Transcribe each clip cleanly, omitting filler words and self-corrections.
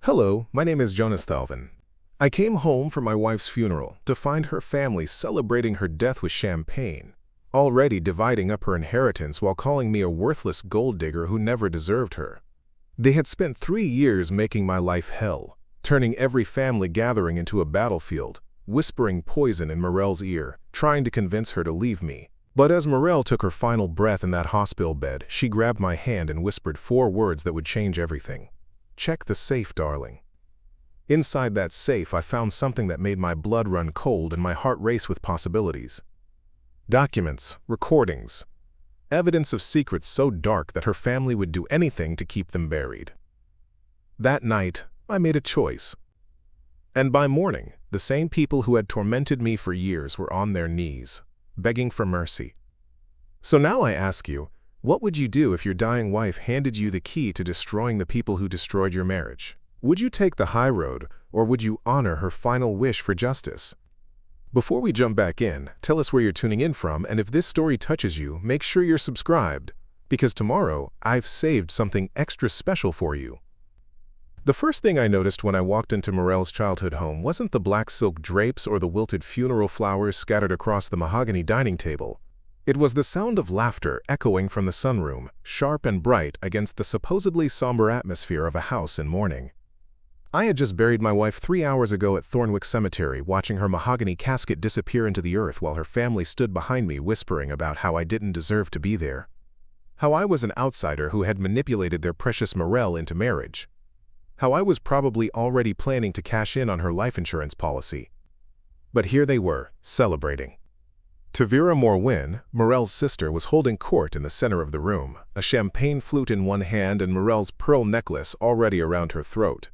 Hello, my name is Jonnas Thalven. I came home from my wife's funeral to find her family celebrating her death with champagne, already dividing up her inheritance while calling me a worthless gold digger who never deserved her. They had spent 3 years making my life hell, turning every family gathering into a battlefield, whispering poison in Mirelle's ear, trying to convince her to leave me. But as Mirelle took her final breath in that hospital bed, she grabbed my hand and whispered 4 words that would change everything. "Check the safe, darling." Inside that safe, I found something that made my blood run cold and my heart race with possibilities. Documents, recordings, evidence of secrets so dark that her family would do anything to keep them buried. That night, I made a choice. And by morning, the same people who had tormented me for years were on their knees, begging for mercy. So now I ask you, what would you do if your dying wife handed you the key to destroying the people who destroyed your marriage? Would you take the high road, or would you honor her final wish for justice? Before we jump back in, tell us where you're tuning in from, and if this story touches you, make sure you're subscribed, because tomorrow I've saved something extra special for you. The first thing I noticed when I walked into Mirelle's childhood home wasn't the black silk drapes or the wilted funeral flowers scattered across the mahogany dining table. It was the sound of laughter echoing from the sunroom, sharp and bright against the supposedly somber atmosphere of a house in mourning. I had just buried my wife 3 hours ago at Thornwick Cemetery, watching her mahogany casket disappear into the earth while her family stood behind me whispering about how I didn't deserve to be there. How I was an outsider who had manipulated their precious Mirelle into marriage. How I was probably already planning to cash in on her life insurance policy. But here they were, celebrating. Tavira Morwin, Mirelle's sister, was holding court in the center of the room, a champagne flute in one hand and Mirelle's pearl necklace already around her throat.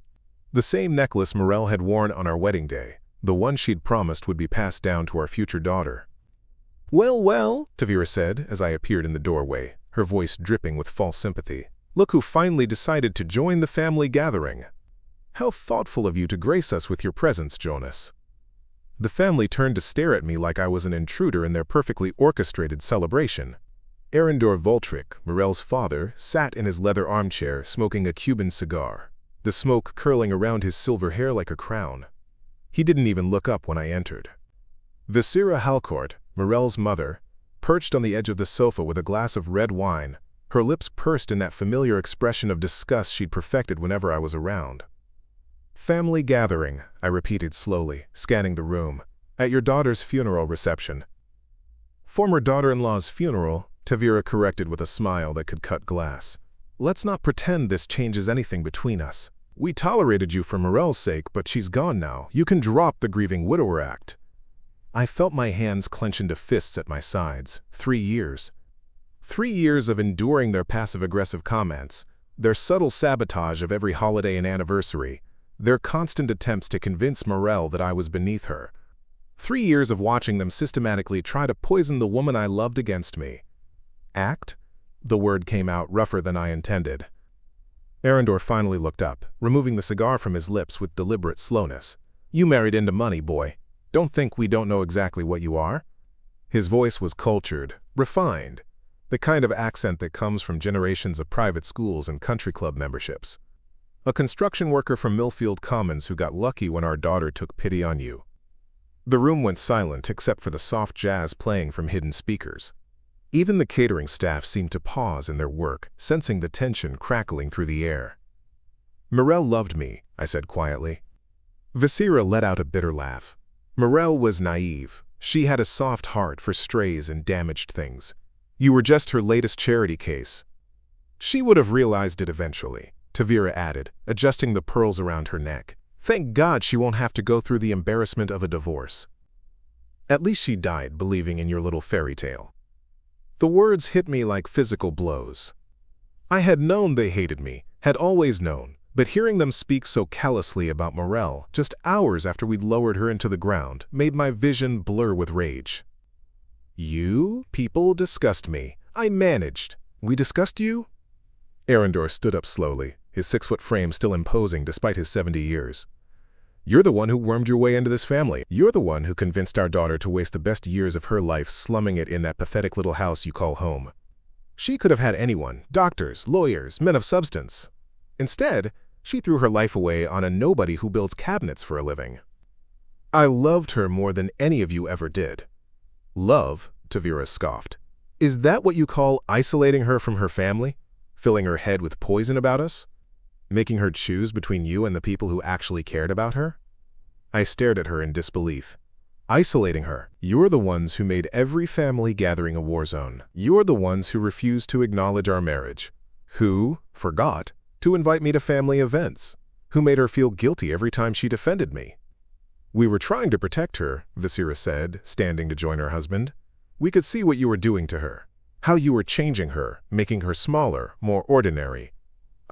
The same necklace Mirelle had worn on our wedding day, the one she'd promised would be passed down to our future daughter. "Well, well," Tavira said as I appeared in the doorway, her voice dripping with false sympathy. "Look who finally decided to join the family gathering. How thoughtful of you to grace us with your presence, Jonnas." The family turned to stare at me like I was an intruder in their perfectly orchestrated celebration. Arendor Voltric, Mirelle's father, sat in his leather armchair smoking a Cuban cigar, the smoke curling around his silver hair like a crown. He didn't even look up when I entered. Visira Halcourt, Mirelle's mother, perched on the edge of the sofa with a glass of red wine, her lips pursed in that familiar expression of disgust she'd perfected whenever I was around. "Family gathering," I repeated slowly, scanning the room. "At your daughter's funeral reception." "Former daughter-in-law's funeral," Tavira corrected with a smile that could cut glass. "Let's not pretend this changes anything between us. We tolerated you for Mirelle's sake, but she's gone now. You can drop the Grieving Widower Act." I felt my hands clench into fists at my sides. 3 years. 3 years of enduring their passive-aggressive comments, their subtle sabotage of every holiday and anniversary, their constant attempts to convince Mirelle that I was beneath her. 3 years of watching them systematically try to poison the woman I loved against me. "Act?" The word came out rougher than I intended. Arendor finally looked up, removing the cigar from his lips with deliberate slowness. "You married into money, boy. Don't think we don't know exactly what you are." His voice was cultured, refined, the kind of accent that comes from generations of private schools and country club memberships. "A construction worker from Millfield Commons who got lucky when our daughter took pity on you." The room went silent except for the soft jazz playing from hidden speakers. Even the catering staff seemed to pause in their work, sensing the tension crackling through the air. "Mirelle loved me," I said quietly. Visira let out a bitter laugh. "Mirelle was naive. She had a soft heart for strays and damaged things. You were just her latest charity case." "She would have realized it eventually," Tavira added, adjusting the pearls around her neck. "Thank God she won't have to go through the embarrassment of a divorce. At least she died believing in your little fairy tale." The words hit me like physical blows. I had known they hated me, had always known, but hearing them speak so callously about Mirelle, just hours after we'd lowered her into the ground, made my vision blur with rage. "You people disgust me. I managed." "We disgust you?" Arendor stood up slowly, his 6-foot frame still imposing despite his 70 years. "You're the one who wormed your way into this family. You're the one who convinced our daughter to waste the best years of her life slumming it in that pathetic little house you call home. She could have had anyone, doctors, lawyers, men of substance. Instead, She threw her life away on a nobody who builds cabinets for a living. I loved her more than any of you ever did. Love, Tavira scoffed. Is that what you call isolating her from her family? Filling her head with poison about us? Making her choose between you and the people who actually cared about her? I stared at her in disbelief. Isolating her. You're the ones who made every family gathering a war zone. You're the ones who refused to acknowledge our marriage. Who forgot to invite me to family events. Who made her feel guilty every time she defended me. We were trying to protect her, Visira said, standing to join her husband. We could see what you were doing to her. How you were changing her, making her smaller, more ordinary.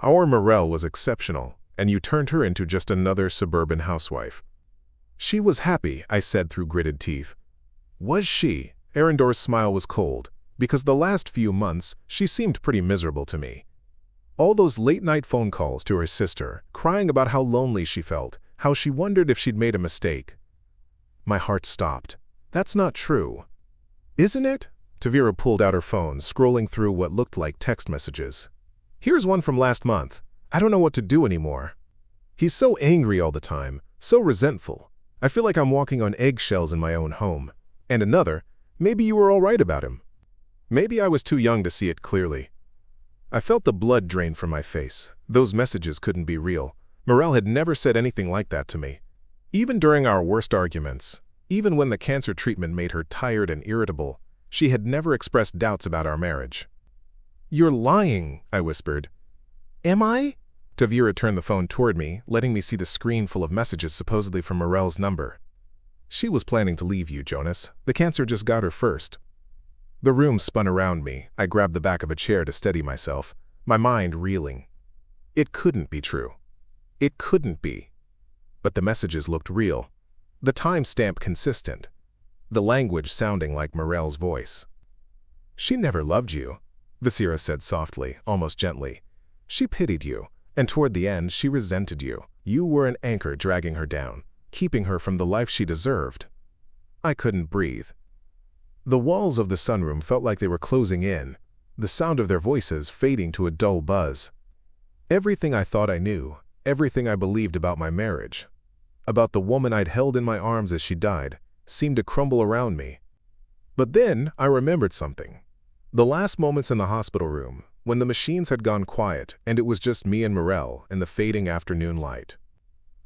Our Mirelle was exceptional, and you turned her into just another suburban housewife. She was happy, I said through gritted teeth. Was she? Arendor's smile was cold, because the last few months she seemed pretty miserable to me. All those late-night phone calls to her sister, crying about how lonely she felt, how she wondered if she'd made a mistake. My heart stopped. That's not true. Isn't it? Tavira pulled out her phone, scrolling through what looked like text messages. Here's one from last month. I don't know what to do anymore. He's so angry all the time, so resentful. I feel like I'm walking on eggshells in my own home. And another, maybe you were all right about him. Maybe I was too young to see it clearly. I felt the blood drain from my face. Those messages couldn't be real. Mirelle had never said anything like that to me. Even during our worst arguments, even when the cancer treatment made her tired and irritable, she had never expressed doubts about our marriage. You're lying, I whispered. Am I? Tavira turned the phone toward me, letting me see the screen full of messages supposedly from Mirelle's number. She was planning to leave you, Jonnas. The cancer just got her first. The room spun around me. I grabbed the back of a chair to steady myself, my mind reeling. It couldn't be true. It couldn't be. But the messages looked real. The timestamp consistent. The language sounding like Mirelle's voice. She never loved you, Visira said softly, almost gently. She pitied you, and toward the end she resented you. You were an anchor dragging her down, keeping her from the life she deserved. I couldn't breathe. The walls of the sunroom felt like they were closing in, the sound of their voices fading to a dull buzz. Everything I thought I knew, everything I believed about my marriage, about the woman I'd held in my arms as she died, seemed to crumble around me. But then I remembered something. The last moments in the hospital room, when the machines had gone quiet and it was just me and Mirelle in the fading afternoon light.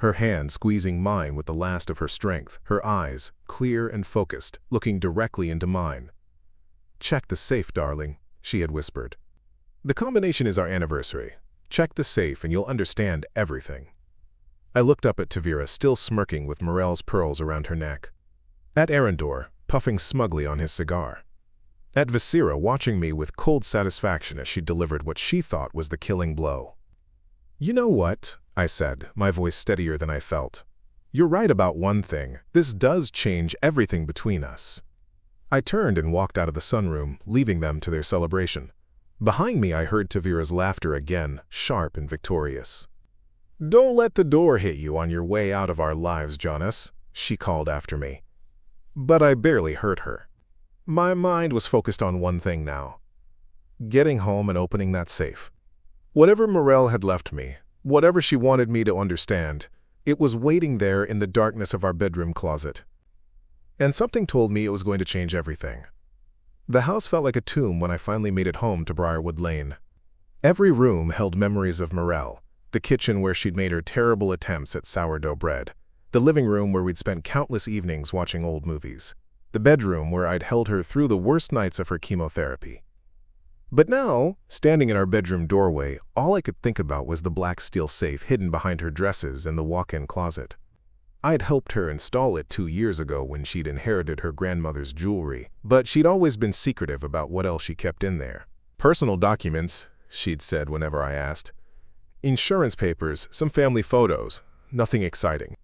Her hand squeezing mine with the last of her strength, her eyes, clear and focused, looking directly into mine. Check the safe, darling, she had whispered. The combination is our anniversary. Check the safe and you'll understand everything. I looked up at Tavira, still smirking with Mirelle's pearls around her neck. At Arendor, puffing smugly on his cigar. At Visira, watching me with cold satisfaction as she delivered what she thought was the killing blow. You know what? I said, my voice steadier than I felt. You're right about one thing. This does change everything between us. I turned and walked out of the sunroom, leaving them to their celebration. Behind me I heard Tavira's laughter again, sharp and victorious. Don't let the door hit you on your way out of our lives, Jonnas, she called after me. But I barely heard her. My mind was focused on one thing now. Getting home and opening that safe. Whatever Mirelle had left me, whatever she wanted me to understand, it was waiting there in the darkness of our bedroom closet. And something told me it was going to change everything. The house felt like a tomb when I finally made it home to Briarwood Lane. Every room held memories of Mirelle. The kitchen where she'd made her terrible attempts at sourdough bread. The living room where we'd spent countless evenings watching old movies. The bedroom where I'd held her through the worst nights of her chemotherapy. But now, standing in our bedroom doorway, all I could think about was the black steel safe hidden behind her dresses in the walk-in closet. I'd helped her install it 2 years ago when she'd inherited her grandmother's jewelry, but she'd always been secretive about what else she kept in there. Personal documents, she'd said whenever I asked. Insurance papers, some family photos, nothing exciting.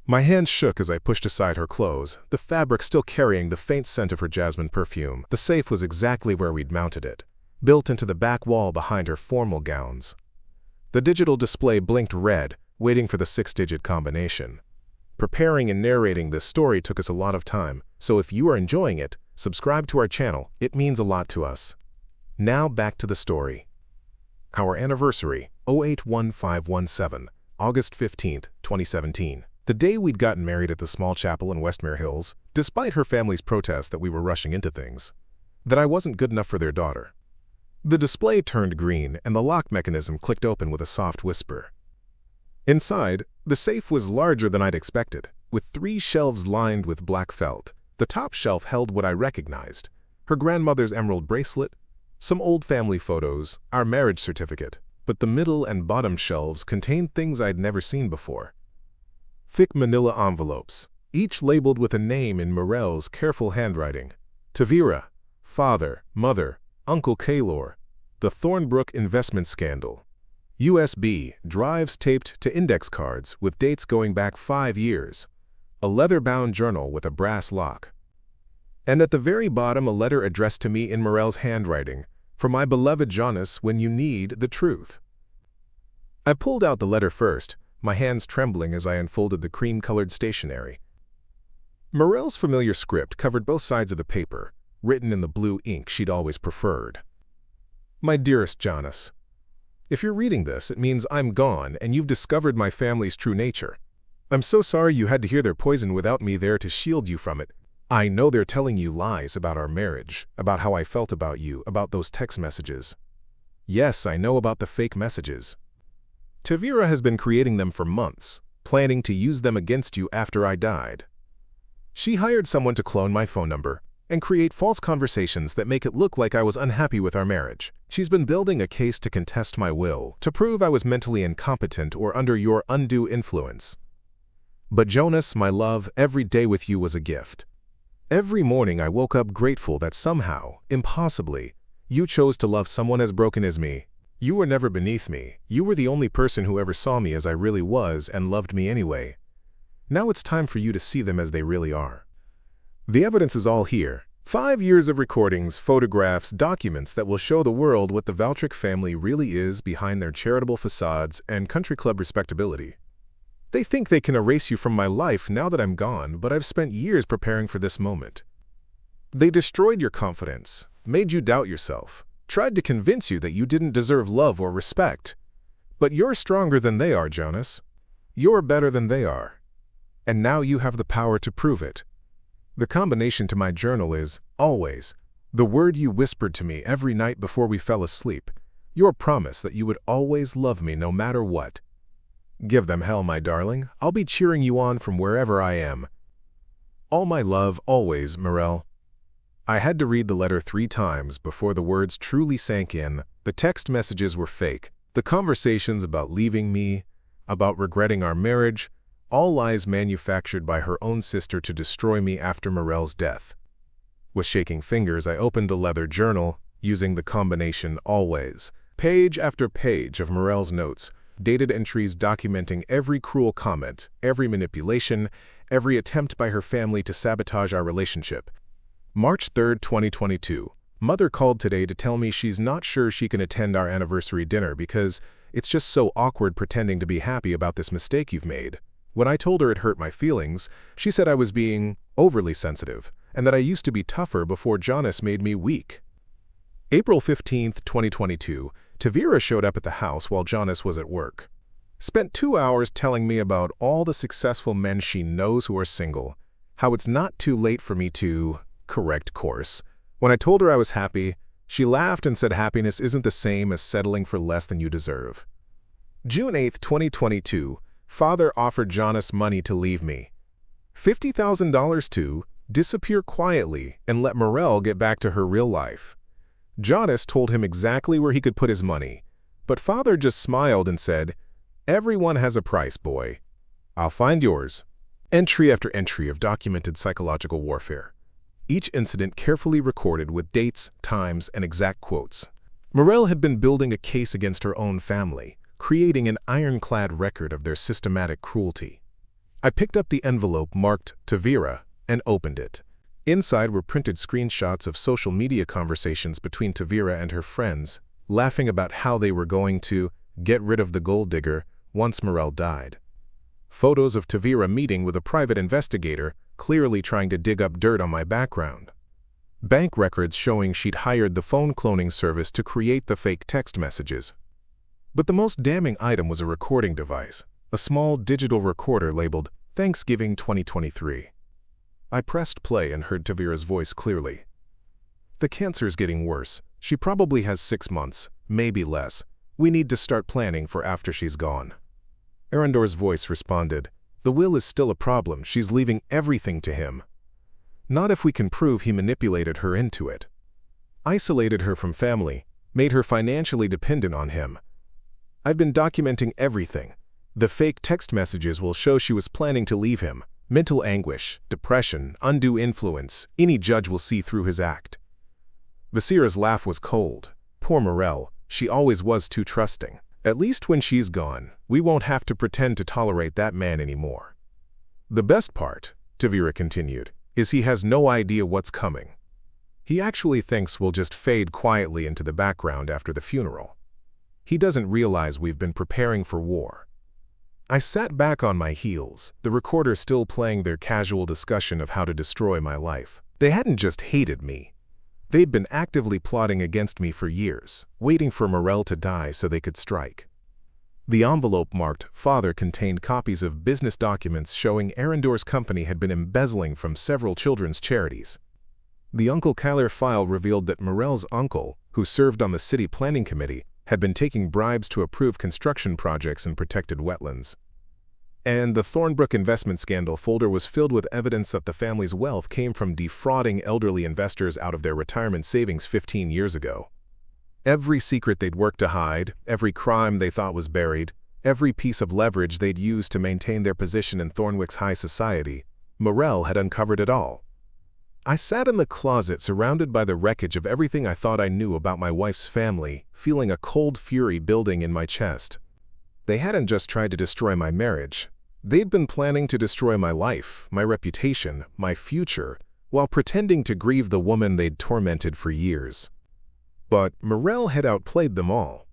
My hands shook as I pushed aside her clothes, the fabric still carrying the faint scent of her jasmine perfume. The safe was exactly where we'd mounted it, built into the back wall behind her formal gowns. The digital display blinked red, waiting for the 6-digit combination. Preparing and narrating this story took us a lot of time, so if you are enjoying it, subscribe to our channel. It means a lot to us. Now back to the story. Our anniversary, 081517, August 15, 2017. The day we'd gotten married at the small chapel in Westmere Hills, despite her family's protest that we were rushing into things. That I wasn't good enough for their daughter. The display turned green and the lock mechanism clicked open with a soft whisper. Inside, the safe was larger than I'd expected, with 3 shelves lined with black felt. The top shelf held what I recognized: her grandmother's emerald bracelet, some old family photos, our marriage certificate, but the middle and bottom shelves contained things I'd never seen before. Thick manila envelopes, each labeled with a name in Mirelle's careful handwriting. Tavira, father, mother, Uncle Kaylor, the Thornbrook investment scandal. USB drives taped to index cards with dates going back 5 years. A leather-bound journal with a brass lock. And at the very bottom a letter addressed to me in Mirelle's handwriting, for my beloved Jonnas when you need the truth. I pulled out the letter first, my hands trembling as I unfolded the cream-colored stationery. Mirelle's familiar script covered both sides of the paper, written in the blue ink she'd always preferred. My dearest Jonnas, if you're reading this, it means I'm gone and you've discovered my family's true nature. I'm so sorry you had to hear their poison without me there to shield you from it. I know they're telling you lies about our marriage, about how I felt about you, about those text messages. Yes, I know about the fake messages. Tavira has been creating them for months, planning to use them against you after I died. She hired someone to clone my phone number and create false conversations that make it look like I was unhappy with our marriage. She's been building a case to contest my will, to prove I was mentally incompetent or under your undue influence. But Jonnas, my love, every day with you was a gift. Every morning I woke up grateful that somehow, impossibly, you chose to love someone as broken as me. You were never beneath me. You were the only person who ever saw me as I really was and loved me anyway. Now it's time for you to see them as they really are. The evidence is all here. 5 years of recordings, photographs, documents that will show the world what the Valtric family really is behind their charitable facades and country club respectability. They think they can erase you from my life now that I'm gone, but I've spent years preparing for this moment. They destroyed your confidence, made you doubt yourself, tried to convince you that you didn't deserve love or respect. But you're stronger than they are, Jonnas. You're better than they are. And now you have the power to prove it. The combination to my journal is, always, the word you whispered to me every night before we fell asleep, your promise that you would always love me no matter what. Give them hell, my darling. I'll be cheering you on from wherever I am. All my love, always, Mirelle. I had to read the letter 3 times before the words truly sank in. The text messages were fake. The conversations about leaving me, about regretting our marriage, all lies manufactured by her own sister to destroy me after Mirelle's death. With shaking fingers, I opened the leather journal, using the combination always. Page after page of Mirelle's notes, dated entries documenting every cruel comment, every manipulation, every attempt by her family to sabotage our relationship. March 3, 2022. Mother called today to tell me she's not sure she can attend our anniversary dinner because it's just so awkward pretending to be happy about this mistake you've made. When I told her it hurt my feelings, she said I was being overly sensitive and that I used to be tougher before Jonnas made me weak. April 15, 2022, Tavira showed up at the house while Jonnas was at work. Spent 2 hours telling me about all the successful men she knows who are single, how it's not too late for me to correct course. When I told her I was happy, she laughed and said happiness isn't the same as settling for less than you deserve. June 8, 2022, Father offered Jonnas money to leave me. $50,000 to disappear quietly and let Mirelle get back to her real life. Jonnas told him exactly where he could put his money, but Father just smiled and said, "Everyone has a price, boy. I'll find yours." Entry after entry of documented psychological warfare. Each incident carefully recorded with dates, times, and exact quotes. Mirelle had been building a case against her own family, creating an ironclad record of their systematic cruelty. I picked up the envelope marked Tavira and opened it. Inside were printed screenshots of social media conversations between Tavira and her friends, laughing about how they were going to get rid of the gold digger once Mirelle died. Photos of Tavira meeting with a private investigator, clearly trying to dig up dirt on my background. Bank records showing she'd hired the phone cloning service to create the fake text messages. But the most damning item was a recording device, a small digital recorder labeled Thanksgiving 2023. I pressed play and heard Tavira's voice clearly. "The cancer's getting worse. She probably has 6 months, maybe less. We need to start planning for after she's gone." Arundor's voice responded, "The will is still a problem. She's leaving everything to him. Not if we can prove he manipulated her into it. Isolated her from family, made her financially dependent on him. I've been documenting everything. The fake text messages will show she was planning to leave him. Mental anguish, depression, undue influence. Any judge will see through his act." Visira's laugh was cold. "Poor Mirelle, she always was too trusting. At least when she's gone, we won't have to pretend to tolerate that man anymore." "The best part," Tavira continued, "is he has no idea what's coming. He actually thinks we'll just fade quietly into the background after the funeral. He doesn't realize we've been preparing for war." I sat back on my heels, the recorder still playing their casual discussion of how to destroy my life. They hadn't just hated me. They'd been actively plotting against me for years, waiting for Mirelle to die so they could strike. The envelope marked Father contained copies of business documents showing Arundor's company had been embezzling from several children's charities. The Uncle Kyler file revealed that Mirelle's uncle, who served on the city planning committee, had been taking bribes to approve construction projects in protected wetlands. And the Thornbrook investment scandal folder was filled with evidence that the family's wealth came from defrauding elderly investors out of their retirement savings 15 years ago. Every secret they'd worked to hide, every crime they thought was buried, every piece of leverage they'd used to maintain their position in Thornwick's high society, Mirelle had uncovered it all. I sat in the closet surrounded by the wreckage of everything I thought I knew about my wife's family, feeling a cold fury building in my chest. They hadn't just tried to destroy my marriage. They'd been planning to destroy my life, my reputation, my future, while pretending to grieve the woman they'd tormented for years. But Mirelle had outplayed them all.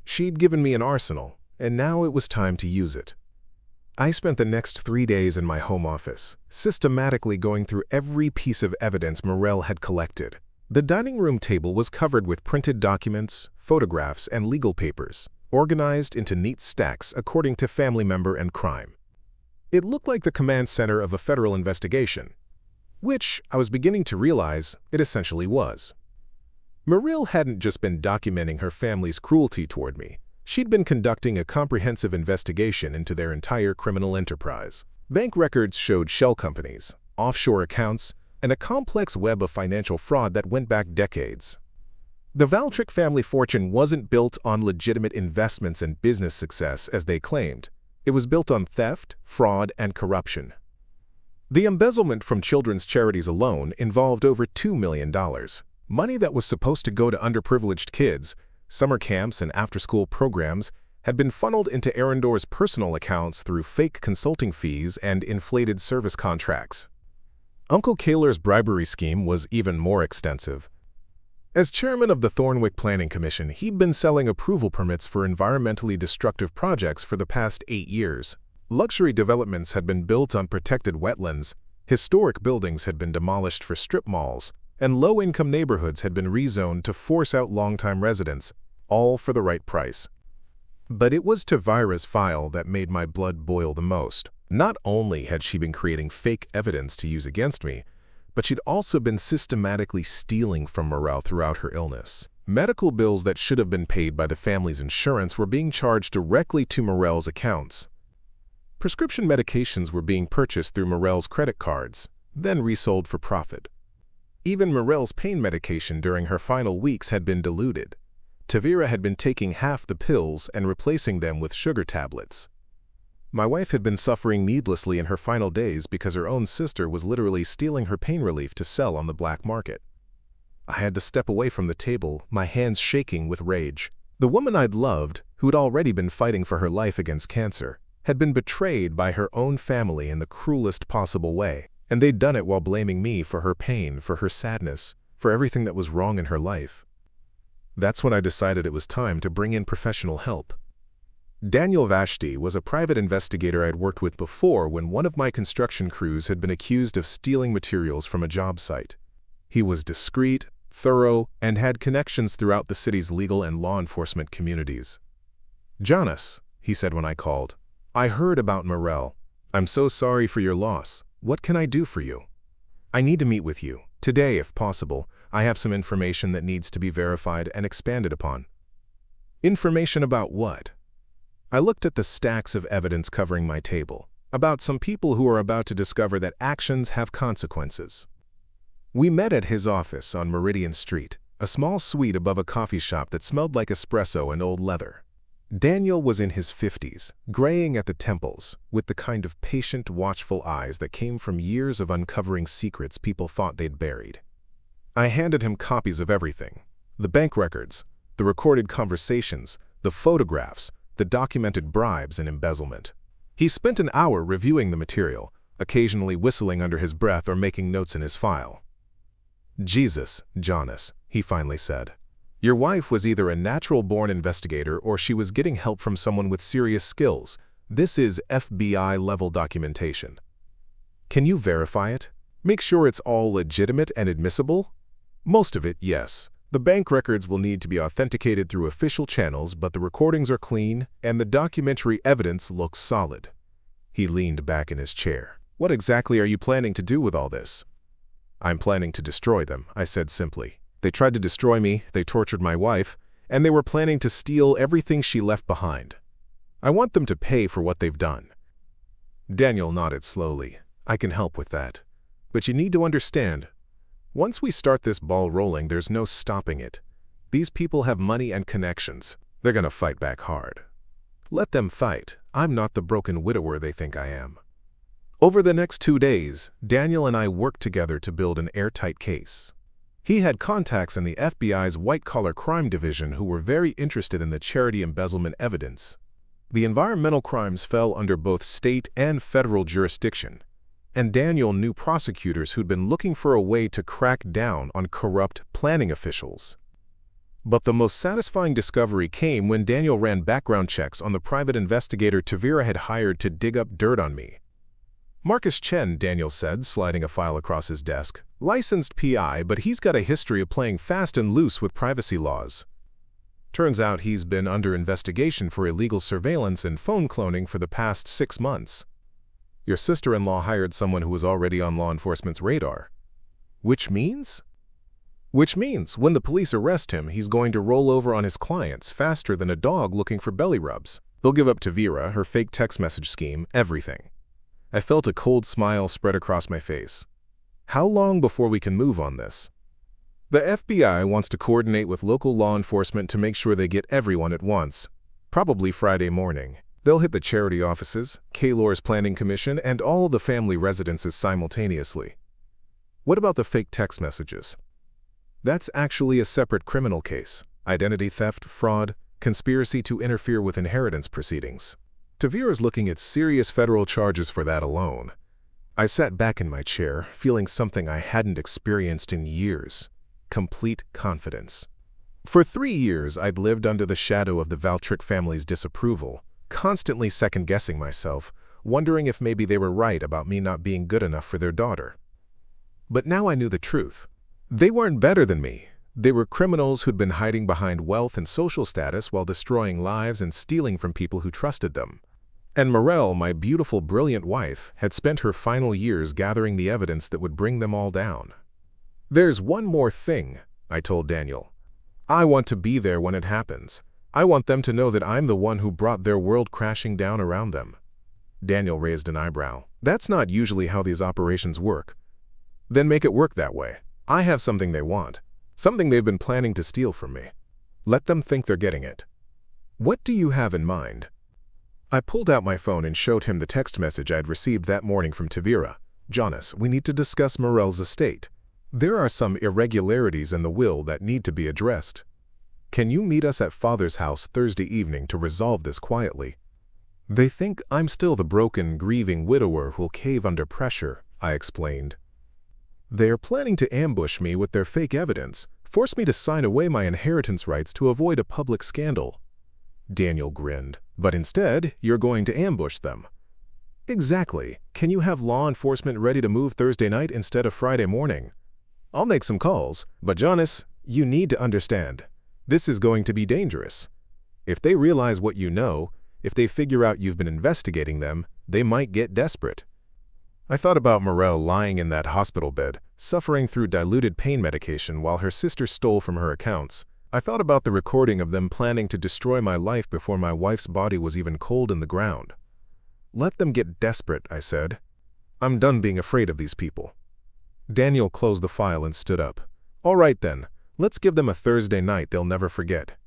She'd given me an arsenal, and now it was time to use it. I spent the next 3 days in my home office, systematically going through every piece of evidence Mirelle had collected. The dining room table was covered with printed documents, photographs, and legal papers, organized into neat stacks according to family member and crime. It looked like the command center of a federal investigation, which I was beginning to realize it essentially was. Mirelle hadn't just been documenting her family's cruelty toward me. She'd been conducting a comprehensive investigation into their entire criminal enterprise. Bank records showed shell companies, offshore accounts, and a complex web of financial fraud that went back decades. The Valtric family fortune wasn't built on legitimate investments and business success as they claimed. It was built on theft, fraud, and corruption. The embezzlement from children's charities alone involved over $2 million, money that was supposed to go to underprivileged kids. Summer camps and after-school programs had been funneled into Arundor's personal accounts through fake consulting fees and inflated service contracts. Uncle Kaler's bribery scheme was even more extensive. As chairman of the Thornwick Planning Commission, he'd been selling approval permits for environmentally destructive projects for the past 8 years. Luxury developments had been built on protected wetlands, historic buildings had been demolished for strip malls, and low-income neighborhoods had been rezoned to force out longtime residents, all for the right price. But it was Tavira's file that made my blood boil the most. Not only had she been creating fake evidence to use against me, but she'd also been systematically stealing from Mirelle throughout her illness. Medical bills that should have been paid by the family's insurance were being charged directly to Mirelle's accounts. Prescription medications were being purchased through Mirelle's credit cards, then resold for profit. Even Mirelle's pain medication during her final weeks had been diluted. Tavira had been taking half the pills and replacing them with sugar tablets. My wife had been suffering needlessly in her final days because her own sister was literally stealing her pain relief to sell on the black market. I had to step away from the table, my hands shaking with rage. The woman I'd loved, who'd already been fighting for her life against cancer, had been betrayed by her own family in the cruelest possible way. And they'd done it while blaming me for her pain, for her sadness, for everything that was wrong in her life. That's when I decided it was time to bring in professional help. Daniel Vashti was a private investigator I'd worked with before when one of my construction crews had been accused of stealing materials from a job site. He was discreet, thorough, and had connections throughout the city's legal and law enforcement communities. "Jonnas," he said when I called. "I heard about Mirelle. I'm so sorry for your loss. What can I do for you?" "I need to meet with you. Today, if possible. I have some information that needs to be verified and expanded upon." "Information about what?" I looked at the stacks of evidence covering my table, about some people who are about to discover that actions have consequences. We met at his office on Meridian Street, a small suite above a coffee shop that smelled like espresso and old leather. Daniel was in his 50s, graying at the temples, with the kind of patient, watchful eyes that came from years of uncovering secrets people thought they'd buried. I handed him copies of everything: the bank records, the recorded conversations, the photographs, the documented bribes and embezzlement. He spent an hour reviewing the material, occasionally whistling under his breath or making notes in his file. "Jesus, Jonnas," he finally said. "Your wife was either a natural-born investigator or she was getting help from someone with serious skills. This is FBI-level documentation. Can you verify it? Make sure it's all legitimate and admissible?" "Most of it, yes. The bank records will need to be authenticated through official channels, but the recordings are clean and the documentary evidence looks solid." He leaned back in his chair. "What exactly are you planning to do with all this?" "I'm planning to destroy them," I said simply. "They tried to destroy me, they tortured my wife, and they were planning to steal everything she left behind. I want them to pay for what they've done." Daniel nodded slowly. "I can help with that. But you need to understand, once we start this ball rolling, there's no stopping it. These people have money and connections. They're gonna fight back hard. Let them fight. I'm not the broken widower they think I am." Over the next 2 days, Daniel and I worked together to build an airtight case. He had contacts in the FBI's white-collar crime division who were very interested in the charity embezzlement evidence. The environmental crimes fell under both state and federal jurisdiction, and Daniel knew prosecutors who'd been looking for a way to crack down on corrupt planning officials. But the most satisfying discovery came when Daniel ran background checks on the private investigator Tavira had hired to dig up dirt on me. "Marcus Chen," Daniel said, sliding a file across his desk. "Licensed PI, but he's got a history of playing fast and loose with privacy laws. Turns out he's been under investigation for illegal surveillance and phone cloning for the past 6 months. Your sister-in-law hired someone who was already on law enforcement's radar." Which means when the police arrest him, he's going to roll over on his clients faster than a dog looking for belly rubs. They'll give up to Vera, her fake text message scheme, everything. I felt a cold smile spread across my face. "How long before we can move on this?" "The FBI wants to coordinate with local law enforcement to make sure they get everyone at once. Probably Friday morning. They'll hit the charity offices, Kaylor's planning commission, and all the family residences simultaneously." "What about the fake text messages?" "That's actually a separate criminal case. Identity theft, fraud, conspiracy to interfere with inheritance proceedings. Tavira's looking at serious federal charges for that alone." I sat back in my chair, feeling something I hadn't experienced in years: complete confidence. For 3 years, I'd lived under the shadow of the Valtric family's disapproval, constantly second-guessing myself, wondering if maybe they were right about me not being good enough for their daughter. But now I knew the truth. They weren't better than me. They were criminals who'd been hiding behind wealth and social status while destroying lives and stealing from people who trusted them. And Mirelle, my beautiful, brilliant wife, had spent her final years gathering the evidence that would bring them all down. "There's one more thing," I told Daniel. "I want to be there when it happens. I want them to know that I'm the one who brought their world crashing down around them." Daniel raised an eyebrow. "That's not usually how these operations work." "Then make it work that way. I have something they want, something they've been planning to steal from me. Let them think they're getting it." "What do you have in mind?" I pulled out my phone and showed him the text message I'd received that morning from Tavira. "Jonnas, we need to discuss Mirelle's estate. There are some irregularities in the will that need to be addressed. Can you meet us at Father's house Thursday evening to resolve this quietly?" "They think I'm still the broken, grieving widower who'll cave under pressure," I explained. "They are planning to ambush me with their fake evidence, force me to sign away my inheritance rights to avoid a public scandal." Daniel grinned. "But instead, you're going to ambush them." "Exactly. Can you have law enforcement ready to move Thursday night instead of Friday morning?" "I'll make some calls, but Jonnas, you need to understand. This is going to be dangerous. If they realize what you know, if they figure out you've been investigating them, they might get desperate. I thought about Mirelle lying in that hospital bed, suffering through diluted pain medication while her sister stole from her accounts. I thought about the recording of them planning to destroy my life before my wife's body was even cold in the ground. Let them get desperate, I said. I'm done being afraid of these people. Daniel closed the file and stood up. All right then, let's give them a Thursday night they'll never forget.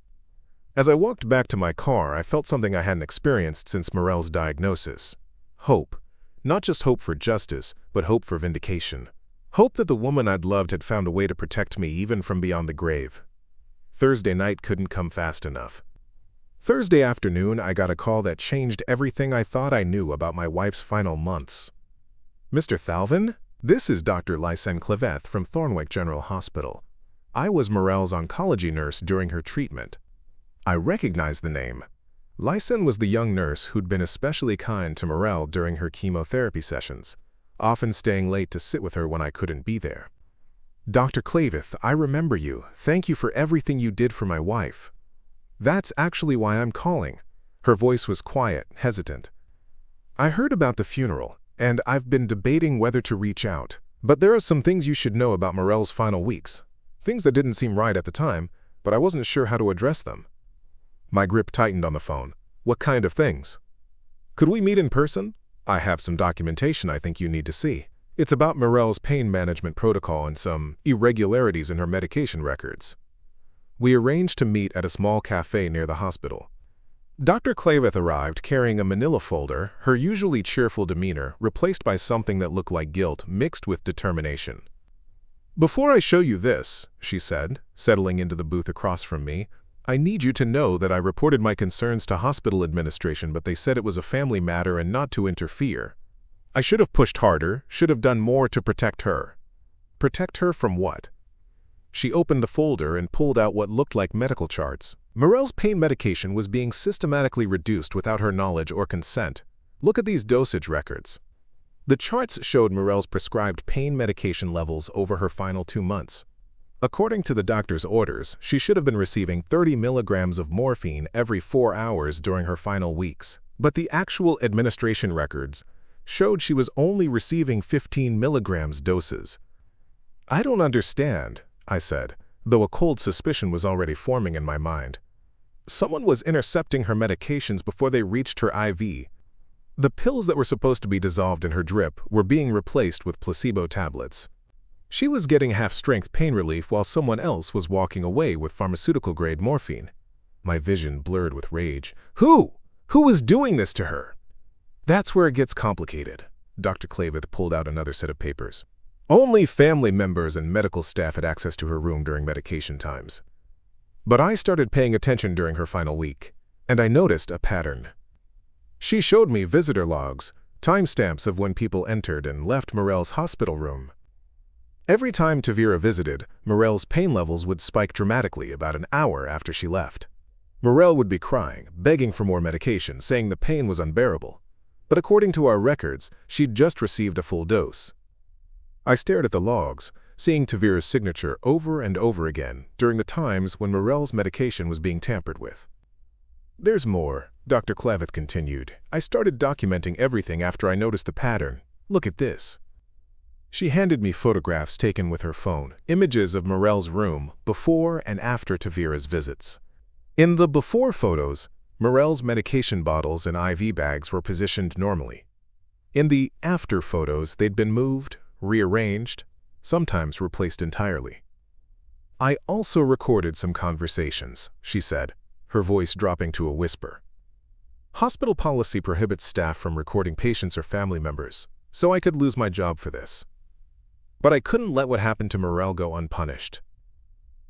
As I walked back to my car, I felt something I hadn't experienced since Mirelle's diagnosis. Hope. Not just hope for justice, but hope for vindication. Hope that the woman I'd loved had found a way to protect me even from beyond the grave. Thursday night couldn't come fast enough. Thursday afternoon, I got a call that changed everything I thought I knew about my wife's final months. Mr. Thalven? This is Dr. Jonnas Thalven from Thornwick General Hospital. I was Mirelle's oncology nurse during her treatment. I recognized the name. Lysen was the young nurse who'd been especially kind to Mirelle during her chemotherapy sessions, often staying late to sit with her when I couldn't be there. Dr. Thalven, I remember you. Thank you for everything you did for my wife. That's actually why I'm calling. Her voice was quiet, hesitant. I heard about the funeral, and I've been debating whether to reach out. But there are some things you should know about Mirelle's final weeks. Things that didn't seem right at the time, but I wasn't sure how to address them. My grip tightened on the phone. What kind of things? Could we meet in person? I have some documentation I think you need to see. It's about Mirelle's pain management protocol and some irregularities in her medication records. We arranged to meet at a small cafe near the hospital. Dr. Thalven arrived carrying a manila folder, her usually cheerful demeanor replaced by something that looked like guilt mixed with determination. Before I show you this, she said, settling into the booth across from me, I need you to know that I reported my concerns to hospital administration, but they said it was a family matter and not to interfere. I should have pushed harder, should have done more to protect her. Protect her from what? She opened the folder and pulled out what looked like medical charts. Mirelle's pain medication was being systematically reduced without her knowledge or consent. Look at these dosage records. The charts showed Mirelle's prescribed pain medication levels over her final 2 months. According to the doctor's orders, she should have been receiving 30 milligrams of morphine every 4 hours during her final weeks. But the actual administration records showed she was only receiving 15 milligrams doses. I don't understand, I said, though a cold suspicion was already forming in my mind. Someone was intercepting her medications before they reached her IV. The pills that were supposed to be dissolved in her drip were being replaced with placebo tablets. She was getting half-strength pain relief while someone else was walking away with pharmaceutical-grade morphine. My vision blurred with rage. Who? Who was doing this to her? That's where it gets complicated. Dr. Thalven pulled out another set of papers. Only family members and medical staff had access to her room during medication times. But I started paying attention during her final week, and I noticed a pattern. She showed me visitor logs, timestamps of when people entered and left Mirelle's hospital room. Every time Tavira visited, Mirelle's pain levels would spike dramatically about an hour after she left. Mirelle would be crying, begging for more medication, saying the pain was unbearable. But according to our records, she'd just received a full dose. I stared at the logs, seeing Tavira's signature over and over again during the times when Mirelle's medication was being tampered with. There's more, Dr. Thalven continued. I started documenting everything after I noticed the pattern. Look at this. She handed me photographs taken with her phone, images of Mirelle's room before and after Tavira's visits. In the before photos, Mirelle's medication bottles and IV bags were positioned normally. In the after photos, they'd been moved, rearranged, sometimes replaced entirely. I also recorded some conversations, she said, her voice dropping to a whisper. Hospital policy prohibits staff from recording patients or family members, so I could lose my job for this. But I couldn't let what happened to Mirelle go unpunished.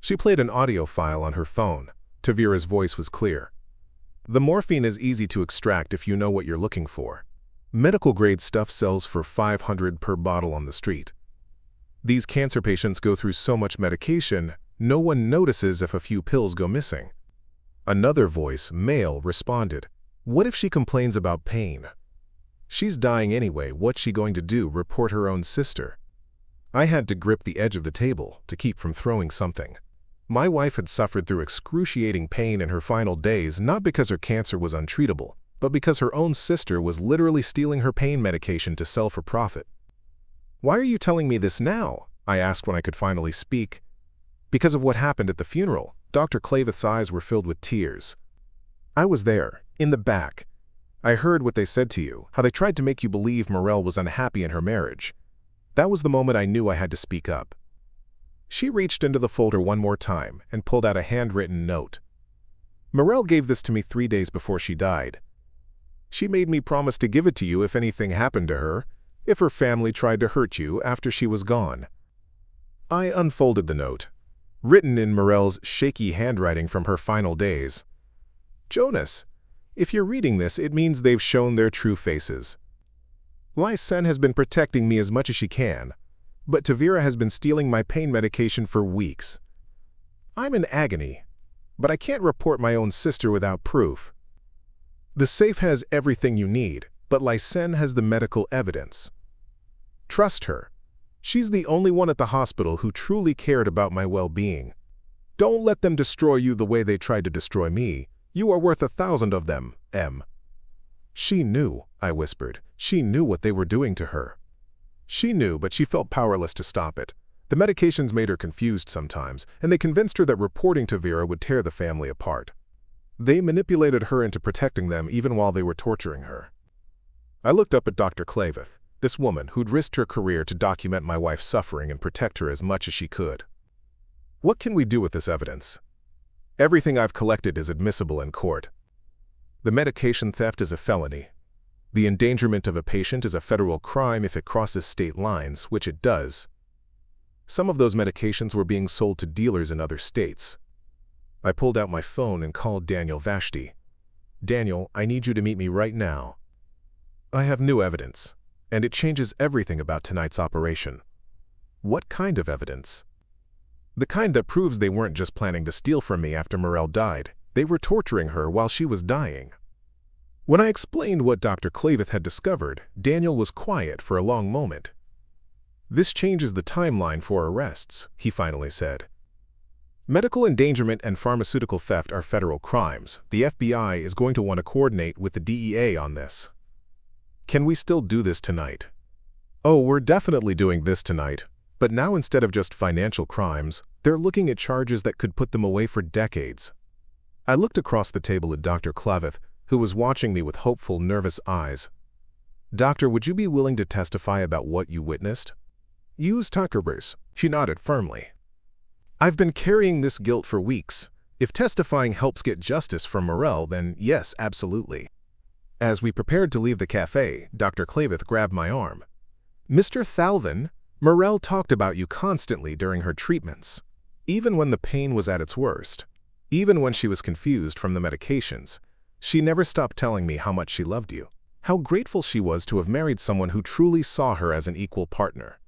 She played an audio file on her phone. Tavira's voice was clear. The morphine is easy to extract if you know what you're looking for. Medical-grade stuff sells for $500 per bottle on the street. These cancer patients go through so much medication, no one notices if a few pills go missing. Another voice, male, responded, "What if she complains about pain? She's dying anyway, what's she going to do, report her own sister?" I had to grip the edge of the table to keep from throwing something. My wife had suffered through excruciating pain in her final days not because her cancer was untreatable, but because her own sister was literally stealing her pain medication to sell for profit. "Why are you telling me this now?" I asked when I could finally speak. "Because of what happened at the funeral." Dr. Thalven's eyes were filled with tears. "I was there, in the back. I heard what they said to you, how they tried to make you believe Mirelle was unhappy in her marriage. That was the moment I knew I had to speak up." She reached into the folder one more time and pulled out a handwritten note. "Mirelle gave this to me 3 days before she died. She made me promise to give it to you if anything happened to her, if her family tried to hurt you after she was gone." I unfolded the note, written in Mirelle's shaky handwriting from her final days. "Jonnas, if you're reading this, it means they've shown their true faces. Lysen has been protecting me as much as she can, but Tavira has been stealing my pain medication for weeks. I'm in agony, but I can't report my own sister without proof. The safe has everything you need, but Lysen has the medical evidence. Trust her. She's the only one at the hospital who truly cared about my well-being. Don't let them destroy you the way they tried to destroy me. You are worth 1,000 of them, M." "She knew," I whispered. "She knew what they were doing to her. She knew, but she felt powerless to stop it. The medications made her confused sometimes, and they convinced her that reporting to Vera would tear the family apart. They manipulated her into protecting them even while they were torturing her." I looked up at Dr. Thalven, this woman who'd risked her career to document my wife's suffering and protect her as much as she could. "What can we do with this evidence? Everything I've collected is admissible in court. The medication theft is a felony. The endangerment of a patient is a federal crime if it crosses state lines, which it does. Some of those medications were being sold to dealers in other states." I pulled out my phone and called Daniel Vashti. "Daniel, I need you to meet me right now. I have new evidence, and it changes everything about tonight's operation." "What kind of evidence?" "The kind that proves they weren't just planning to steal from me after Mirelle died. They were torturing her while she was dying." When I explained what Dr. Thalven had discovered, Daniel was quiet for a long moment. "This changes the timeline for arrests," he finally said. "Medical endangerment and pharmaceutical theft are federal crimes. The FBI is going to want to coordinate with the DEA on this. Can we still do this tonight?" "Oh, we're definitely doing this tonight. But now instead of just financial crimes, they're looking at charges that could put them away for decades." I looked across the table at Dr. Thalven, who was watching me with hopeful, nervous eyes. "Doctor, would you be willing to testify about what you witnessed?" "Use Tuckerverse." She nodded firmly. "I've been carrying this guilt for weeks. If testifying helps get justice from Mirelle, then yes, absolutely." As we prepared to leave the cafe, Dr. Thalven grabbed my arm. "Mr. Thalven, Mirelle talked about you constantly during her treatments. Even when the pain was at its worst. Even when she was confused from the medications. She never stopped telling me how much she loved you. How grateful she was to have married someone who truly saw her as an equal partner."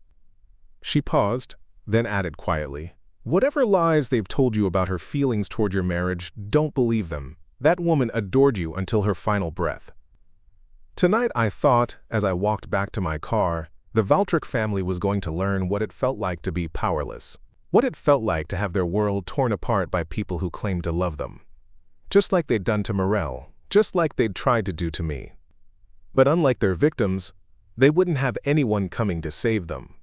She paused, then added quietly, "Whatever lies they've told you about her feelings toward your marriage, don't believe them. That woman adored you until her final breath." Tonight I thought, as I walked back to my car, the Valtryk family was going to learn what it felt like to be powerless. What it felt like to have their world torn apart by people who claimed to love them. Just like they'd done to Mirelle, just like they'd tried to do to me. But unlike their victims, they wouldn't have anyone coming to save them.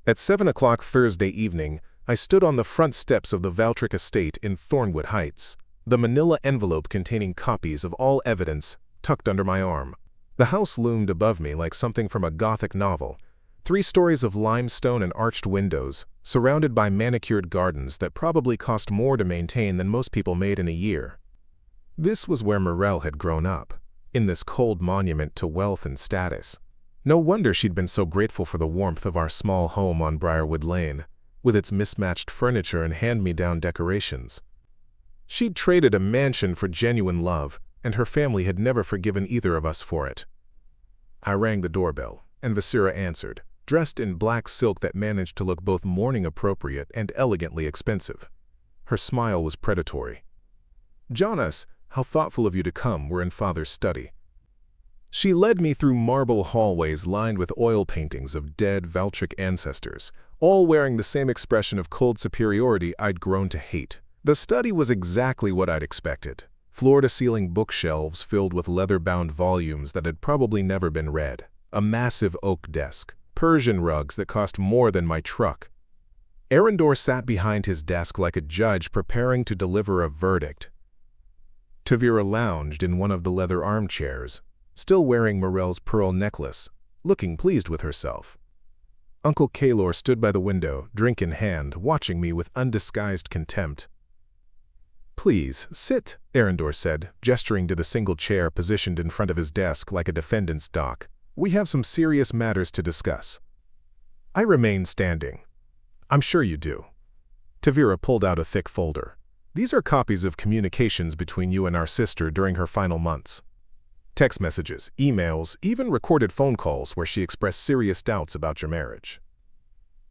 At 7 o'clock Thursday evening, I stood on the front steps of the Valtryk estate in Thornwood Heights, the manila envelope containing copies of all evidence tucked under my arm. The house loomed above me like something from a Gothic novel, 3 stories of limestone and arched windows, surrounded by manicured gardens that probably cost more to maintain than most people made in a year. This was where Mirelle had grown up, in this cold monument to wealth and status. No wonder she'd been so grateful for the warmth of our small home on Briarwood Lane, with its mismatched furniture and hand-me-down decorations. She'd traded a mansion for genuine love, and her family had never forgiven either of us for it. I rang the doorbell, and Vasira answered, dressed in black silk that managed to look both mourning-appropriate and elegantly expensive. Her smile was predatory. "Jonnas, how thoughtful of you to come. We're in Father's study." She led me through marble hallways lined with oil paintings of dead Valtryk ancestors, all wearing the same expression of cold superiority I'd grown to hate. The study was exactly what I'd expected. Floor-to-ceiling bookshelves filled with leather-bound volumes that had probably never been read, a massive oak desk, Persian rugs that cost more than my truck. Arendor sat behind his desk like a judge preparing to deliver a verdict. Tavira lounged in one of the leather armchairs, still wearing Mirelle's pearl necklace, looking pleased with herself. Uncle Kaylor stood by the window, drink in hand, watching me with undisguised contempt. "Please, sit," Arendor said, gesturing to the single chair positioned in front of his desk like a defendant's dock. "We have some serious matters to discuss." I remained standing. "I'm sure you do." Tavira pulled out a thick folder. "These are copies of communications between you and our sister during her final months. Text messages, emails, even recorded phone calls where she expressed serious doubts about your marriage."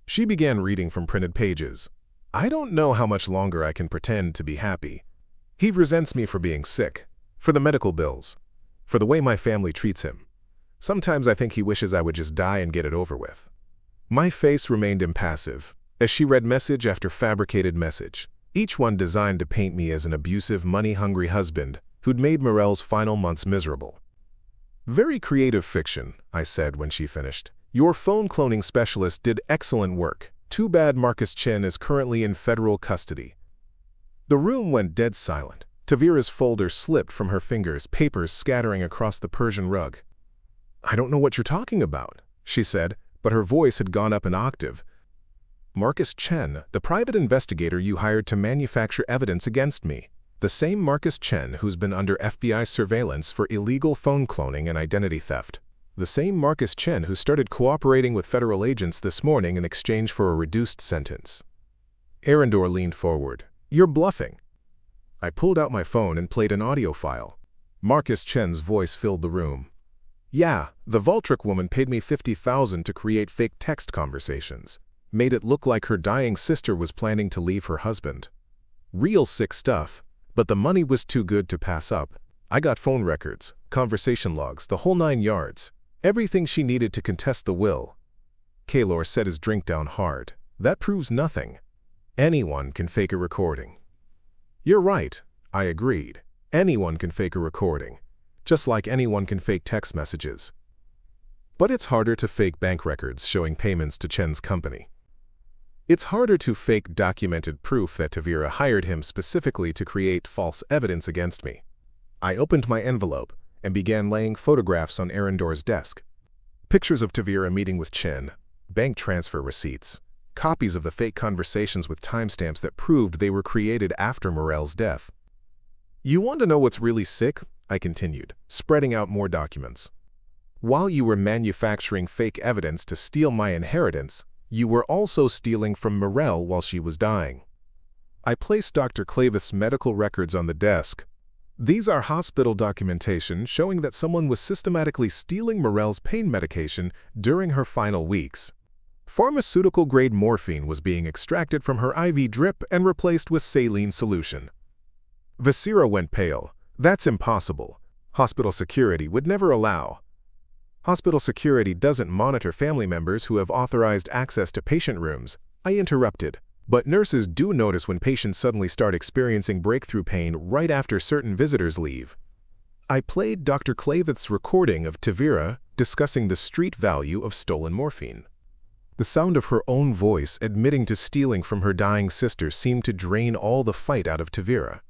She began reading from printed pages. "I don't know how much longer I can pretend to be happy. He resents me for being sick, for the medical bills, for the way my family treats him. Sometimes I think he wishes I would just die and get it over with." My face remained impassive as she read message after fabricated message, each one designed to paint me as an abusive, money-hungry husband who'd made Mirelle's final months miserable. "Very creative fiction," I said when she finished. "Your phone cloning specialist did excellent work. Too bad Marcus Chen is currently in federal custody." The room went dead silent. Tavira's folder slipped from her fingers, papers scattering across the Persian rug. "I don't know what you're talking about," she said, but her voice had gone up an octave. "Marcus Chen, the private investigator you hired to manufacture evidence against me. The same Marcus Chen who's been under FBI surveillance for illegal phone cloning and identity theft. The same Marcus Chen who started cooperating with federal agents this morning in exchange for a reduced sentence." Arendor leaned forward. "You're bluffing." I pulled out my phone and played an audio file. Marcus Chen's voice filled the room. "Yeah, the Voltric woman paid me $50,000 to create fake text conversations. Made it look like her dying sister was planning to leave her husband. Real sick stuff, but the money was too good to pass up. I got phone records, conversation logs, the whole 9 yards. Everything she needed to contest the will." Kaylor set his drink down hard. "That proves nothing. Anyone can fake a recording." "You're right," I agreed. "Anyone can fake a recording, just like anyone can fake text messages. But it's harder to fake bank records showing payments to Chen's company. It's harder to fake documented proof that Tavira hired him specifically to create false evidence against me." I opened my envelope and began laying photographs on Arendor's desk. Pictures of Tavira meeting with Chen, bank transfer receipts, copies of the fake conversations with timestamps that proved they were created after Mirelle's death. "You want to know what's really sick?" I continued, spreading out more documents. "While you were manufacturing fake evidence to steal my inheritance, you were also stealing from Mirelle while she was dying." I placed Dr. Clavith's medical records on the desk. "These are hospital documentation showing that someone was systematically stealing Mirelle's pain medication during her final weeks. Pharmaceutical-grade morphine was being extracted from her IV drip and replaced with saline solution." Vasira went pale. "That's impossible. Hospital security would never allow." "Hospital security doesn't monitor family members who have authorized access to patient rooms," I interrupted. "But nurses do notice when patients suddenly start experiencing breakthrough pain right after certain visitors leave." I played Dr. Clavith's recording of Tavira discussing the street value of stolen morphine. The sound of her own voice admitting to stealing from her dying sister seemed to drain all the fight out of Tavira.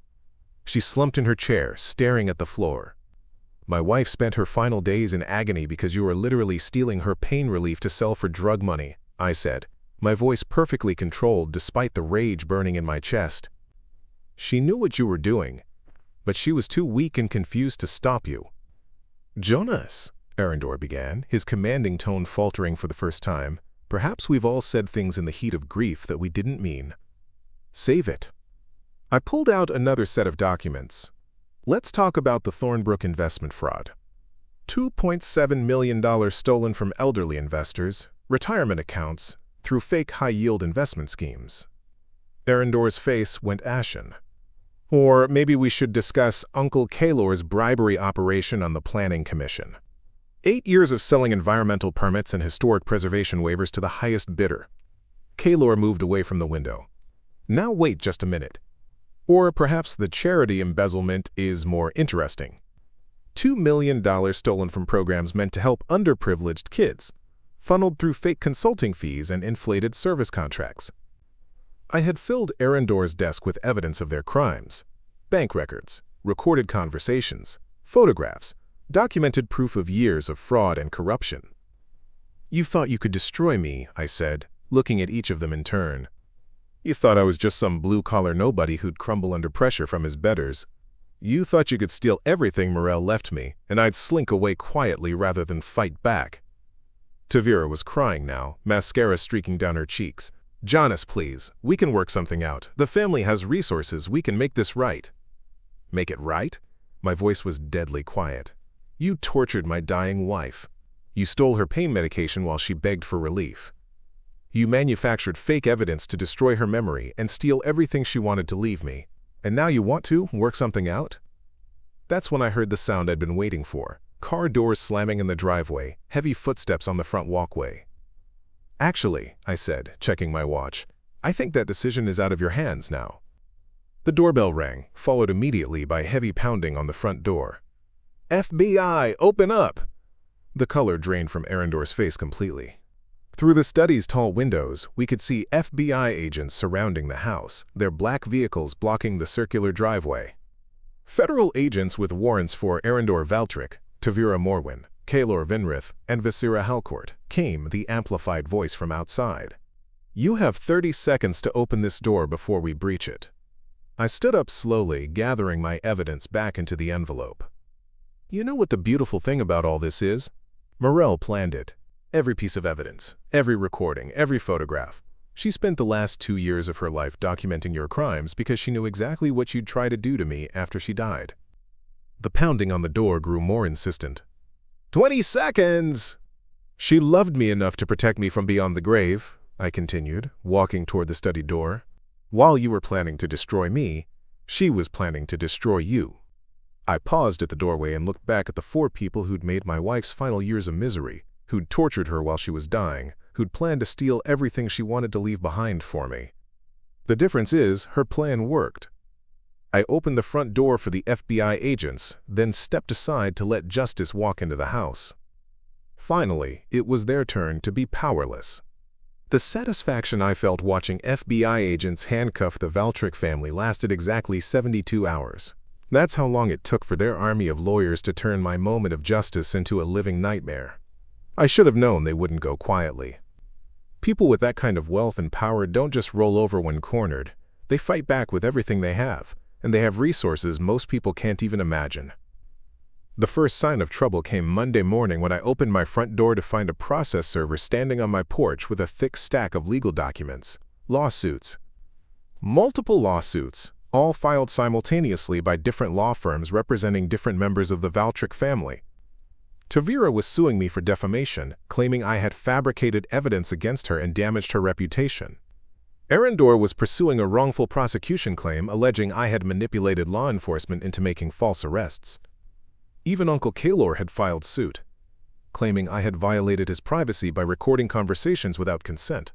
She slumped in her chair, staring at the floor. "My wife spent her final days in agony because you were literally stealing her pain relief to sell for drug money," I said, my voice perfectly controlled despite the rage burning in my chest. "She knew what you were doing, but she was too weak and confused to stop you." "Jonnas," Arendor began, his commanding tone faltering for the first time, "perhaps we've all said things in the heat of grief that we didn't mean. Save it." I pulled out another set of documents. "Let's talk about the Thornbrook investment fraud. $2.7 million stolen from elderly investors, retirement accounts, through fake high-yield investment schemes." Arendor's face went ashen. "Or maybe we should discuss Uncle Kaylor's bribery operation on the Planning Commission. 8 years of selling environmental permits and historic preservation waivers to the highest bidder." Kaylor moved away from the window. "Now wait just a minute. Or perhaps the charity embezzlement is more interesting. $2 million stolen from programs meant to help underprivileged kids, funneled through fake consulting fees and inflated service contracts. I had filled Arendor's desk with evidence of their crimes: bank records, recorded conversations, photographs, documented proof of years of fraud and corruption. "You thought you could destroy me," I said, looking at each of them in turn. "You thought I was just some blue-collar nobody who'd crumble under pressure from his betters. You thought you could steal everything Mirelle left me, and I'd slink away quietly rather than fight back." Tavira was crying now, mascara streaking down her cheeks. "Jonnas, please, we can work something out. The family has resources. We can make this right." "Make it right?" My voice was deadly quiet. "You tortured my dying wife. You stole her pain medication while she begged for relief. You manufactured fake evidence to destroy her memory and steal everything she wanted to leave me. And now you want to work something out?" That's when I heard the sound I'd been waiting for. Car doors slamming in the driveway, heavy footsteps on the front walkway. "Actually," I said, checking my watch, "I think that decision is out of your hands now." The doorbell rang, followed immediately by heavy pounding on the front door. "FBI, open up!" The color drained from Arendor's face completely. Through the study's tall windows, we could see FBI agents surrounding the house, their black vehicles blocking the circular driveway. Federal agents with warrants for Arendor Valtryk, Tavira Morwin, Kaelor Vinrith, and Visira Halcourt came, the amplified voice from outside. "You have 30 seconds to open this door before we breach it." I stood up slowly, gathering my evidence back into the envelope. You know what the beautiful thing about all this is? Mirelle planned it. Every piece of evidence, every recording, every photograph. She spent the last 2 years of her life documenting your crimes because she knew exactly what you'd try to do to me after she died. The pounding on the door grew more insistent. 20 seconds! "She loved me enough to protect me from beyond the grave," I continued, walking toward the study door. "While you were planning to destroy me, she was planning to destroy you." I paused at the doorway and looked back at the 4 people who'd made my wife's final years a misery, who'd tortured her while she was dying, who'd planned to steal everything she wanted to leave behind for me. The difference is, her plan worked. I opened the front door for the FBI agents, then stepped aside to let justice walk into the house. Finally, it was their turn to be powerless. The satisfaction I felt watching FBI agents handcuff the Valtryk family lasted exactly 72 hours. That's how long it took for their army of lawyers to turn my moment of justice into a living nightmare. I should have known they wouldn't go quietly. People with that kind of wealth and power don't just roll over when cornered. They fight back with everything they have, and they have resources most people can't even imagine. The first sign of trouble came Monday morning when I opened my front door to find a process server standing on my porch with a thick stack of legal documents. Lawsuits. Multiple lawsuits, all filed simultaneously by different law firms representing different members of the Valtryk family. Tavira was suing me for defamation, claiming I had fabricated evidence against her and damaged her reputation. Arendor was pursuing a wrongful prosecution claim alleging I had manipulated law enforcement into making false arrests. Even Uncle Kaelor had filed suit, claiming I had violated his privacy by recording conversations without consent.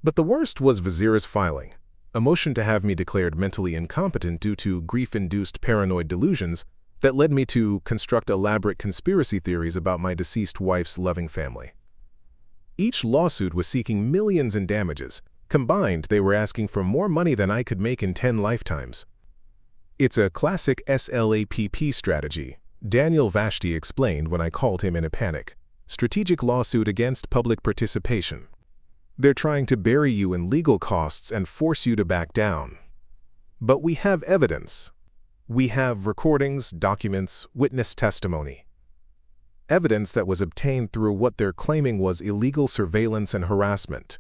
But the worst was Visira's filing, a motion to have me declared mentally incompetent due to grief-induced paranoid delusions that led me to construct elaborate conspiracy theories about my deceased wife's loving family. Each lawsuit was seeking millions in damages. Combined, they were asking for more money than I could make in 10 lifetimes. "It's a classic SLAPP strategy," Daniel Vashti explained when I called him in a panic. "Strategic lawsuit against public participation. They're trying to bury you in legal costs and force you to back down. But we have evidence. We have recordings, documents, witness testimony. Evidence that was obtained through what they're claiming was illegal surveillance and harassment.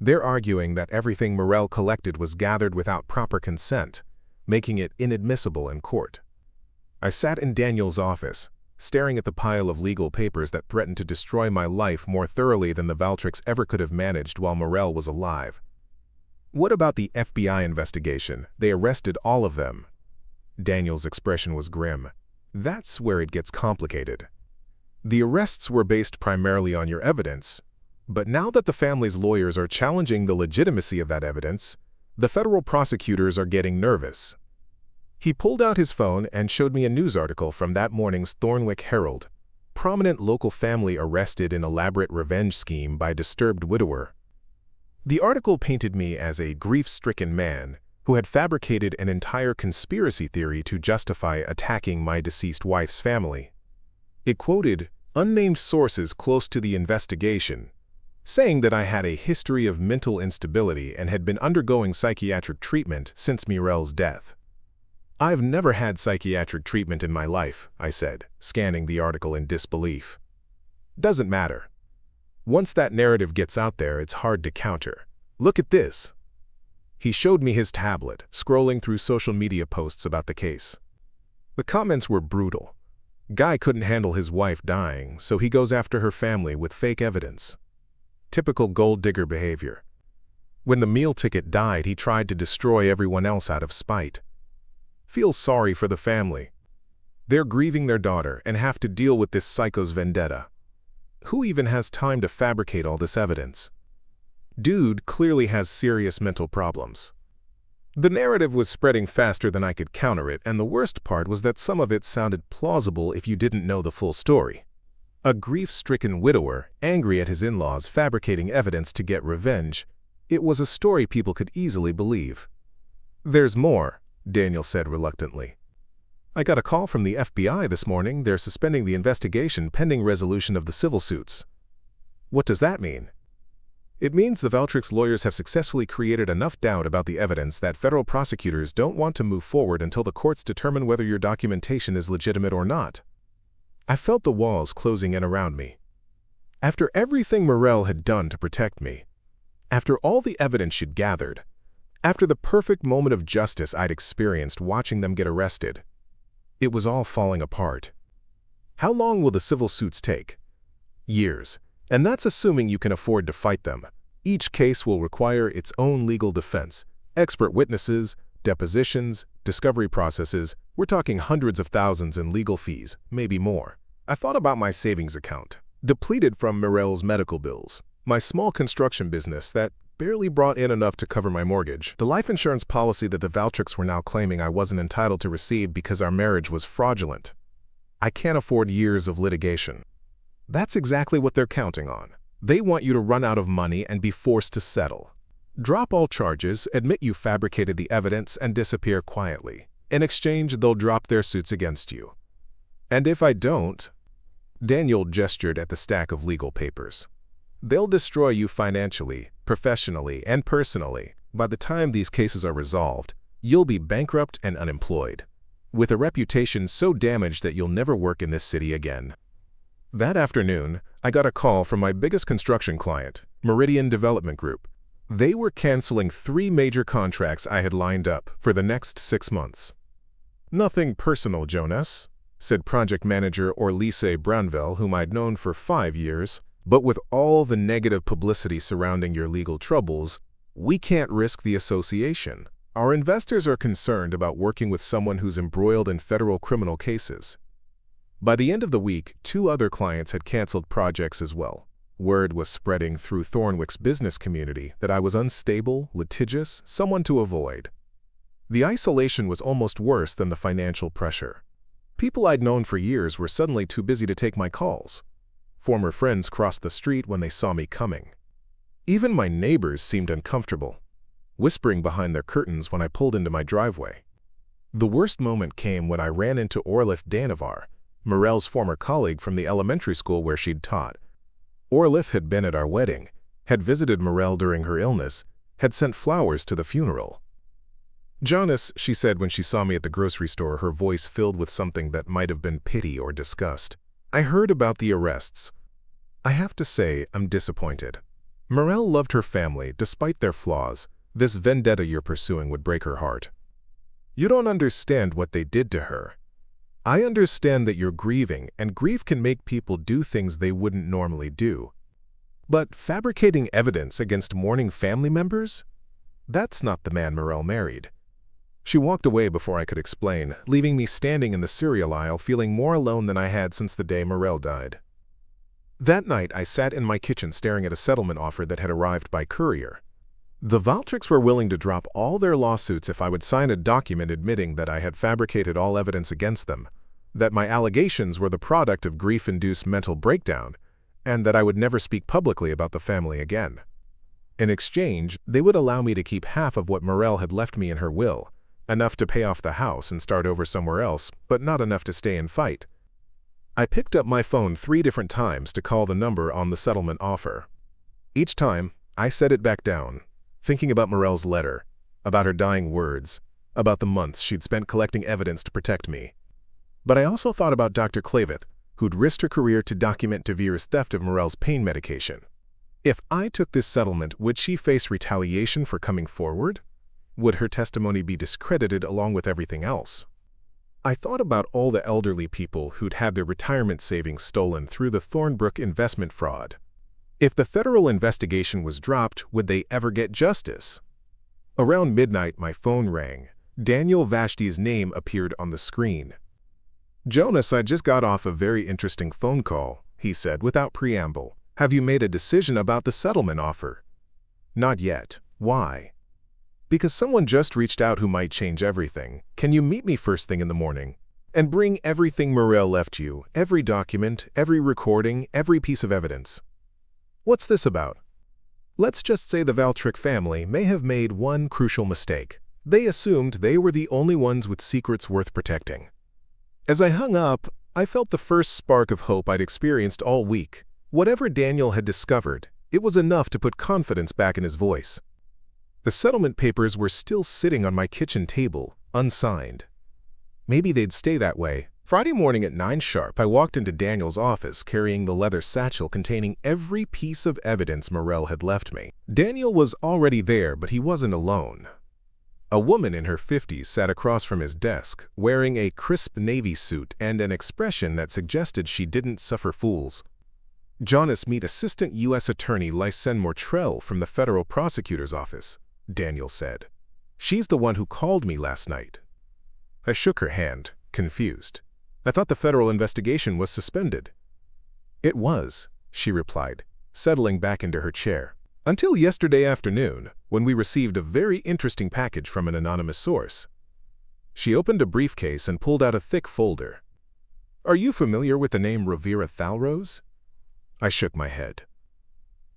They're arguing that everything Mirelle collected was gathered without proper consent, making it inadmissible in court." I sat in Daniel's office, staring at the pile of legal papers that threatened to destroy my life more thoroughly than the Valtryks ever could have managed while Mirelle was alive. "What about the FBI investigation? They arrested all of them." Daniel's expression was grim. "That's where it gets complicated. The arrests were based primarily on your evidence, but now that the family's lawyers are challenging the legitimacy of that evidence, The federal prosecutors are getting nervous." He pulled out his phone and showed me a news article from that morning's Thornwick Herald. Prominent local family arrested in elaborate revenge scheme by disturbed widower. The article painted me as a grief-stricken man who had fabricated an entire conspiracy theory to justify attacking my deceased wife's family. It quoted unnamed sources close to the investigation, saying that I had a history of mental instability and had been undergoing psychiatric treatment since Mirelle's death. "I've never had psychiatric treatment in my life," I said, scanning the article in disbelief. "Doesn't matter. Once that narrative gets out there, it's hard to counter. Look at this." He showed me his tablet, scrolling through social media posts about the case. The comments were brutal. Guy couldn't handle his wife dying, so he goes after her family with fake evidence. Typical gold digger behavior. When the meal ticket died, he tried to destroy everyone else out of spite. Feels sorry for the family. They're grieving their daughter and have to deal with this psycho's vendetta. Who even has time to fabricate all this evidence? Dude clearly has serious mental problems. The narrative was spreading faster than I could counter it, and the worst part was that some of it sounded plausible if you didn't know the full story. A grief-stricken widower, angry at his in-laws fabricating evidence to get revenge. It was a story people could easily believe. "There's more," Daniel said reluctantly. "I got a call from the FBI this morning. They're suspending the investigation pending resolution of the civil suits." "What does that mean?" "It means the Valtrix lawyers have successfully created enough doubt about the evidence that federal prosecutors don't want to move forward until the courts determine whether your documentation is legitimate or not." I felt the walls closing in around me. After everything Mirelle had done to protect me, after all the evidence she'd gathered, after the perfect moment of justice I'd experienced watching them get arrested, it was all falling apart. How long will the civil suits take? Years, and that's assuming you can afford to fight them. Each case will require its own legal defense, expert witnesses, depositions, discovery processes. We're talking hundreds of thousands in legal fees, maybe more. I thought about my savings account, depleted from Mirelle's medical bills, my small construction business that barely brought in enough to cover my mortgage, the life insurance policy that the Valtrix were now claiming I wasn't entitled to receive because our marriage was fraudulent. I can't afford years of litigation. That's exactly what they're counting on. They want you to run out of money and be forced to settle. Drop all charges, admit you fabricated the evidence, and disappear quietly. In exchange, they'll drop their suits against you. And if I don't, Daniel gestured at the stack of legal papers. They'll destroy you financially, professionally, and personally. By the time these cases are resolved, you'll be bankrupt and unemployed, with a reputation so damaged that you'll never work in this city again. That afternoon, I got a call from my biggest construction client, Meridian Development Group. They were canceling 3 major contracts I had lined up for the next 6 months. "Nothing personal, Jonnas," said project manager Orlise Brownville, whom I'd known for 5 years. "But with all the negative publicity surrounding your legal troubles, we can't risk the association. Our investors are concerned about working with someone who's embroiled in federal criminal cases." By the end of the week, 2 other clients had canceled projects as well. Word was spreading through Thornwick's business community that I was unstable, litigious, someone to avoid. The isolation was almost worse than the financial pressure. People I'd known for years were suddenly too busy to take my calls. Former friends crossed the street when they saw me coming. Even my neighbors seemed uncomfortable, whispering behind their curtains when I pulled into my driveway. The worst moment came when I ran into Orlith Danavar, Mirelle's former colleague from the elementary school where she'd taught. Orlith had been at our wedding, had visited Mirelle during her illness, had sent flowers to the funeral. "Jonnas," she said when she saw me at the grocery store, her voice filled with something that might have been pity or disgust. "I heard about the arrests. I have to say, I'm disappointed. Mirelle loved her family, despite their flaws. This vendetta you're pursuing would break her heart. You don't understand what they did to her. I understand that you're grieving, and grief can make people do things they wouldn't normally do. But fabricating evidence against mourning family members? That's not the man Mirelle married." She walked away before I could explain, leaving me standing in the cereal aisle feeling more alone than I had since the day Mirelle died. That night, I sat in my kitchen staring at a settlement offer that had arrived by courier. The Valtrics were willing to drop all their lawsuits if I would sign a document admitting that I had fabricated all evidence against them, that my allegations were the product of grief-induced mental breakdown, and that I would never speak publicly about the family again. In exchange, they would allow me to keep half of what Mirelle had left me in her will, enough to pay off the house and start over somewhere else, but not enough to stay and fight. I picked up my phone 3 different times to call the number on the settlement offer. Each time, I set it back down, thinking about Mirelle's letter, about her dying words, about the months she'd spent collecting evidence to protect me. But I also thought about Dr. Claveth, who'd risked her career to document Tavira's theft of Mirelle's pain medication. If I took this settlement, would she face retaliation for coming forward? Would her testimony be discredited along with everything else? I thought about all the elderly people who'd had their retirement savings stolen through the Thornbrook investment fraud. If the federal investigation was dropped, would they ever get justice? Around midnight, my phone rang. Daniel Vashti's name appeared on the screen. "Jonnas, I just got off a very interesting phone call," he said without preamble. "Have you made a decision about the settlement offer?" "Not yet. Why?" "Because someone just reached out who might change everything. Can you meet me first thing in the morning? And bring everything Mirelle left you, every document, every recording, every piece of evidence." "What's this about?" "Let's just say the Valtric family may have made one crucial mistake. They assumed they were the only ones with secrets worth protecting." As I hung up, I felt the first spark of hope I'd experienced all week. Whatever Daniel had discovered, it was enough to put confidence back in his voice. The settlement papers were still sitting on my kitchen table, unsigned. Maybe they'd stay that way. Friday morning at 9 sharp, I walked into Daniel's office carrying the leather satchel containing every piece of evidence Mirelle had left me. Daniel was already there, but he wasn't alone. A woman in her 50s sat across from his desk, wearing a crisp navy suit and an expression that suggested she didn't suffer fools. "Jonnas, meet Assistant U.S. Attorney Lysen Mortrell from the Federal Prosecutor's Office," Daniel said. "She's the one who called me last night." I shook her hand, confused. "I thought the federal investigation was suspended." "It was," she replied, settling back into her chair. "Until yesterday afternoon, when we received a very interesting package from an anonymous source." She opened a briefcase and pulled out a thick folder. "Are you familiar with the name Ravira Thalrose?" I shook my head.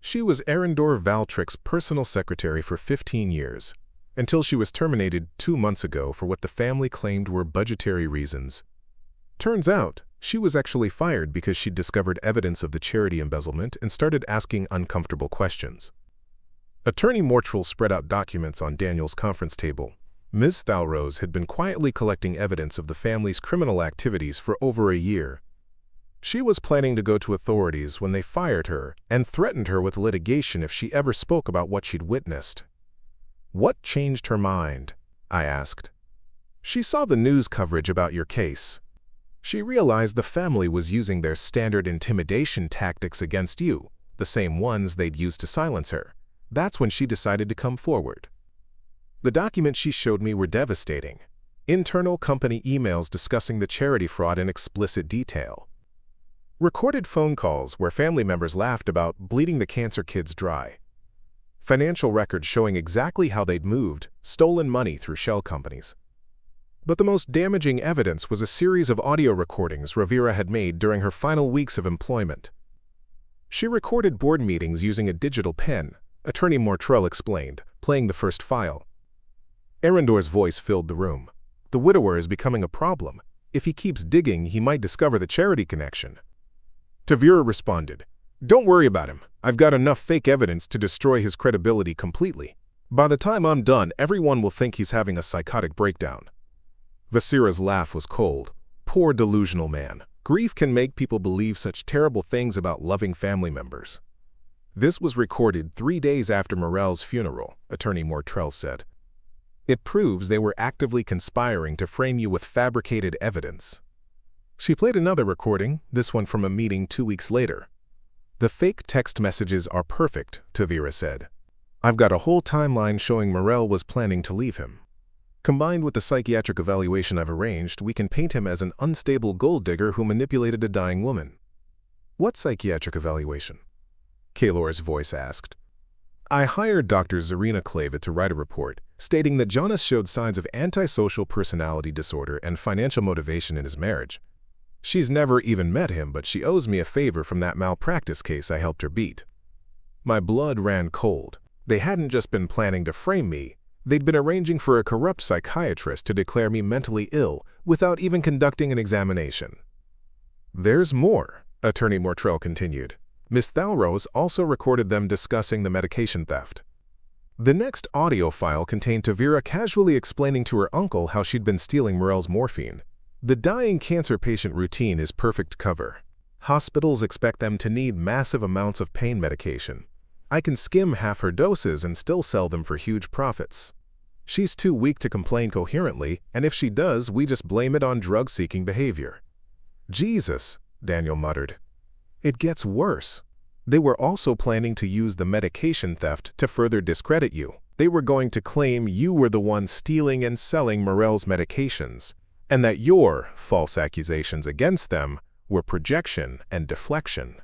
She was Arendor Valtric's personal secretary for 15 years, until she was terminated 2 months ago for what the family claimed were budgetary reasons. Turns out, she was actually fired because she'd discovered evidence of the charity embezzlement and started asking uncomfortable questions. Attorney Mortrell spread out documents on Daniel's conference table. Ms. Thalrose had been quietly collecting evidence of the family's criminal activities for over a year. She was planning to go to authorities when they fired her and threatened her with litigation if she ever spoke about what she'd witnessed. "What changed her mind?" I asked. "She saw the news coverage about your case. She realized the family was using their standard intimidation tactics against you, the same ones they'd used to silence her. That's when she decided to come forward." The documents she showed me were devastating. Internal company emails discussing the charity fraud in explicit detail. Recorded phone calls where family members laughed about bleeding the cancer kids dry. Financial records showing exactly how they'd moved stolen money through shell companies. But the most damaging evidence was a series of audio recordings Ravira had made during her final weeks of employment. She recorded board meetings using a digital pen, Attorney Mortrell explained, playing the first file. Arendor's voice filled the room. "The widower is becoming a problem. If he keeps digging, he might discover the charity connection." Tavira responded, "Don't worry about him. I've got enough fake evidence to destroy his credibility completely. By the time I'm done, everyone will think he's having a psychotic breakdown." Vasira's laugh was cold. "Poor delusional man. Grief can make people believe such terrible things about loving family members." "This was recorded 3 days after Mirelle's funeral," Attorney Mortrell said. "It proves they were actively conspiring to frame you with fabricated evidence." She played another recording, this one from a meeting 2 weeks later. "The fake text messages are perfect," Tavira said. "I've got a whole timeline showing Mirelle was planning to leave him. Combined with the psychiatric evaluation I've arranged, we can paint him as an unstable gold digger who manipulated a dying woman." "What psychiatric evaluation?" Kaylor's voice asked. I hired Dr. Zarina Klavet to write a report, stating that Jonnas showed signs of antisocial personality disorder and financial motivation in his marriage. She's never even met him, but she owes me a favor from that malpractice case I helped her beat. My blood ran cold. They hadn't just been planning to frame me, they'd been arranging for a corrupt psychiatrist to declare me mentally ill without even conducting an examination. There's more, Attorney Mirelle continued. Miss Thalrose also recorded them discussing the medication theft. The next audio file contained Tavira casually explaining to her uncle how she'd been stealing Mirelle's morphine. The dying cancer patient routine is perfect cover. Hospitals expect them to need massive amounts of pain medication. I can skim half her doses and still sell them for huge profits. She's too weak to complain coherently, and if she does, we just blame it on drug-seeking behavior. Jesus, Daniel muttered. It gets worse. They were also planning to use the medication theft to further discredit you. They were going to claim you were the one stealing and selling Mirelle's medications, and that your false accusations against them were projection and deflection.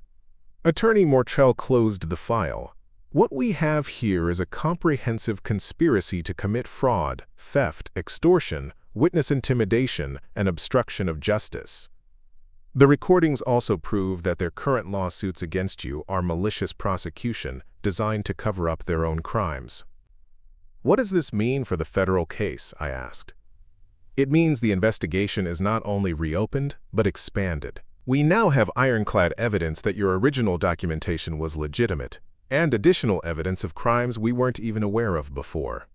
Attorney Mirelle closed the file. What we have here is a comprehensive conspiracy to commit fraud, theft, extortion, witness intimidation, and obstruction of justice. The recordings also prove that their current lawsuits against you are malicious prosecution designed to cover up their own crimes. What does this mean for the federal case? I asked. It means the investigation is not only reopened, but expanded. We now have ironclad evidence that your original documentation was legitimate, and additional evidence of crimes we weren't even aware of before.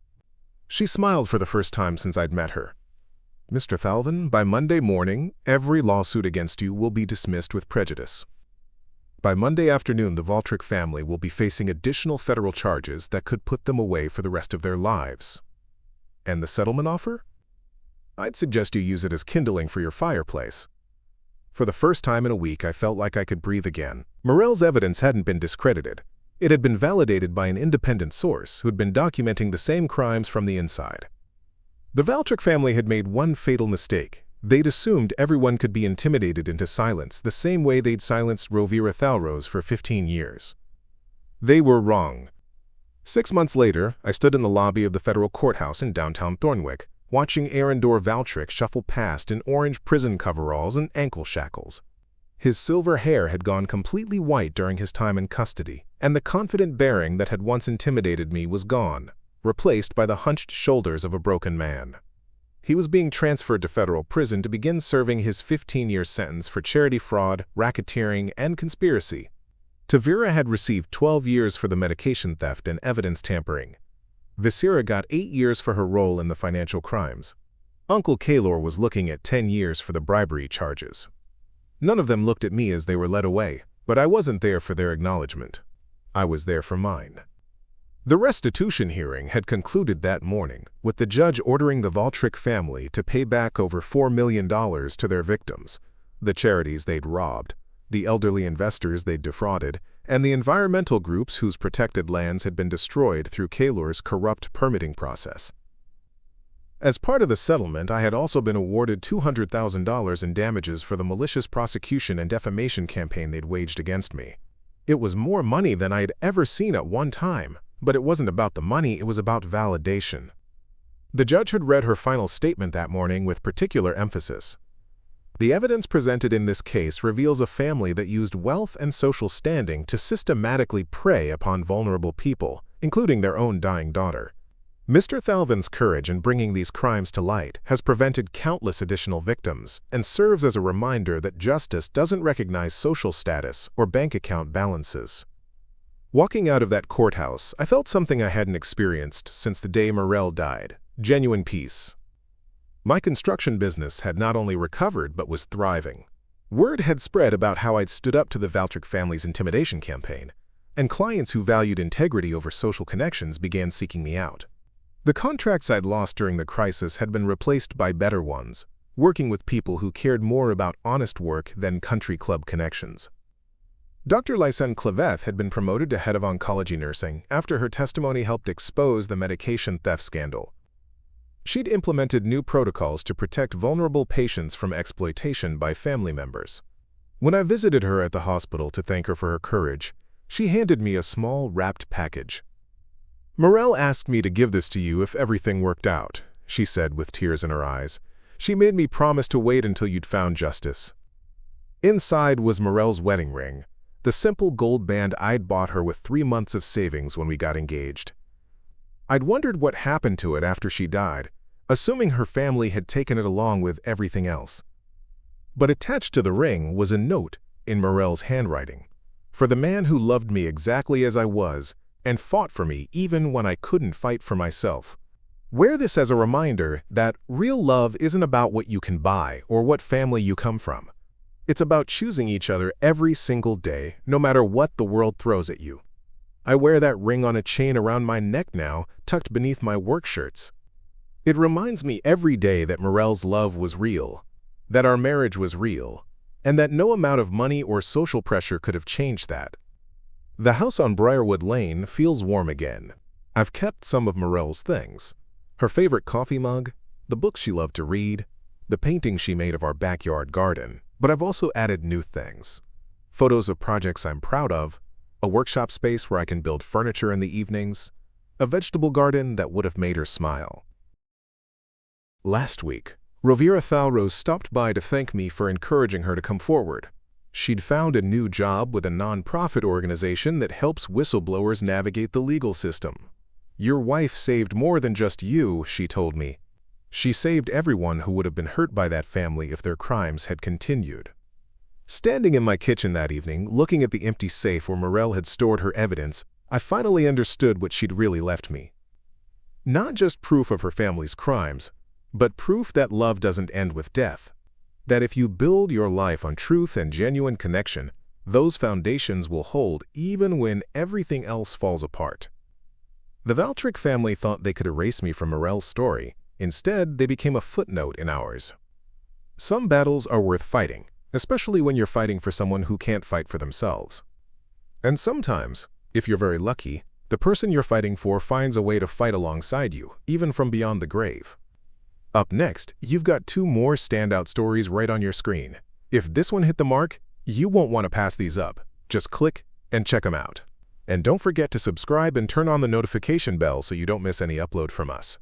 She smiled for the first time since I'd met her. Mr. Thalven, by Monday morning, every lawsuit against you will be dismissed with prejudice. By Monday afternoon, the Valtryk family will be facing additional federal charges that could put them away for the rest of their lives. And the settlement offer? I'd suggest you use it as kindling for your fireplace. For the first time in a week, I felt like I could breathe again. Mirelle's evidence hadn't been discredited. It had been validated by an independent source who'd been documenting the same crimes from the inside. The Valtryk family had made one fatal mistake. They'd assumed everyone could be intimidated into silence the same way they'd silenced Rovira Thalrose for 15 years. They were wrong. 6 months later, I stood in the lobby of the federal courthouse in downtown Thornwick, watching Arendor Valtryk shuffle past in orange prison coveralls and ankle shackles. His silver hair had gone completely white during his time in custody, and the confident bearing that had once intimidated me was gone, replaced by the hunched shoulders of a broken man. He was being transferred to federal prison to begin serving his 15-year sentence for charity fraud, racketeering, and conspiracy. Tavira had received 12 years for the medication theft and evidence tampering. Visira got 8 years for her role in the financial crimes. Uncle Kaylor was looking at 10 years for the bribery charges. None of them looked at me as they were led away, but I wasn't there for their acknowledgement. I was there for mine. The restitution hearing had concluded that morning, with the judge ordering the Valtryk family to pay back over $4 million to their victims, the charities they'd robbed, the elderly investors they'd defrauded, and the environmental groups whose protected lands had been destroyed through Kaylor's corrupt permitting process. As part of the settlement, I had also been awarded $200,000 in damages for the malicious prosecution and defamation campaign they'd waged against me. It was more money than I had ever seen at one time. But it wasn't about the money, it was about validation. The judge had read her final statement that morning with particular emphasis. The evidence presented in this case reveals a family that used wealth and social standing to systematically prey upon vulnerable people, including their own dying daughter. Mr. Thalven's courage in bringing these crimes to light has prevented countless additional victims and serves as a reminder that justice doesn't recognize social status or bank account balances. Walking out of that courthouse, I felt something I hadn't experienced since the day Mirelle died: genuine peace. My construction business had not only recovered but was thriving. Word had spread about how I'd stood up to the Valtryk family's intimidation campaign, and clients who valued integrity over social connections began seeking me out. The contracts I'd lost during the crisis had been replaced by better ones, working with people who cared more about honest work than country club connections. Dr. Lysen Claveth had been promoted to head of oncology nursing after her testimony helped expose the medication theft scandal. She'd implemented new protocols to protect vulnerable patients from exploitation by family members. When I visited her at the hospital to thank her for her courage, she handed me a small wrapped package. Mirelle asked me to give this to you if everything worked out, she said with tears in her eyes. She made me promise to wait until you'd found justice. Inside was Mirelle's wedding ring, the simple gold band I'd bought her with 3 months of savings when we got engaged. I'd wondered what happened to it after she died, assuming her family had taken it along with everything else. But attached to the ring was a note in Mirelle's handwriting, for the man who loved me exactly as I was and fought for me even when I couldn't fight for myself. Wear this as a reminder that real love isn't about what you can buy or what family you come from. It's about choosing each other every single day, no matter what the world throws at you. I wear that ring on a chain around my neck now, tucked beneath my work shirts. It reminds me every day that Mirelle's love was real, that our marriage was real, and that no amount of money or social pressure could have changed that. The house on Briarwood Lane feels warm again. I've kept some of Mirelle's things. Her favorite coffee mug, the books she loved to read, the painting she made of our backyard garden. But I've also added new things. Photos of projects I'm proud of, a workshop space where I can build furniture in the evenings, a vegetable garden that would have made her smile. Last week, Rovira Thalrose stopped by to thank me for encouraging her to come forward. She'd found a new job with a non-profit organization that helps whistleblowers navigate the legal system. Your wife saved more than just you, she told me. She saved everyone who would have been hurt by that family if their crimes had continued. Standing in my kitchen that evening, looking at the empty safe where Mirelle had stored her evidence, I finally understood what she'd really left me. Not just proof of her family's crimes, but proof that love doesn't end with death. That if you build your life on truth and genuine connection, those foundations will hold even when everything else falls apart. The Valtric family thought they could erase me from Mirelle's story. Instead, they became a footnote in ours. Some battles are worth fighting, especially when you're fighting for someone who can't fight for themselves. And sometimes, if you're very lucky, the person you're fighting for finds a way to fight alongside you, even from beyond the grave. Up next, you've got 2 more standout stories right on your screen. If this one hit the mark, you won't want to pass these up. Just click and check them out. And don't forget to subscribe and turn on the notification bell so you don't miss any upload from us.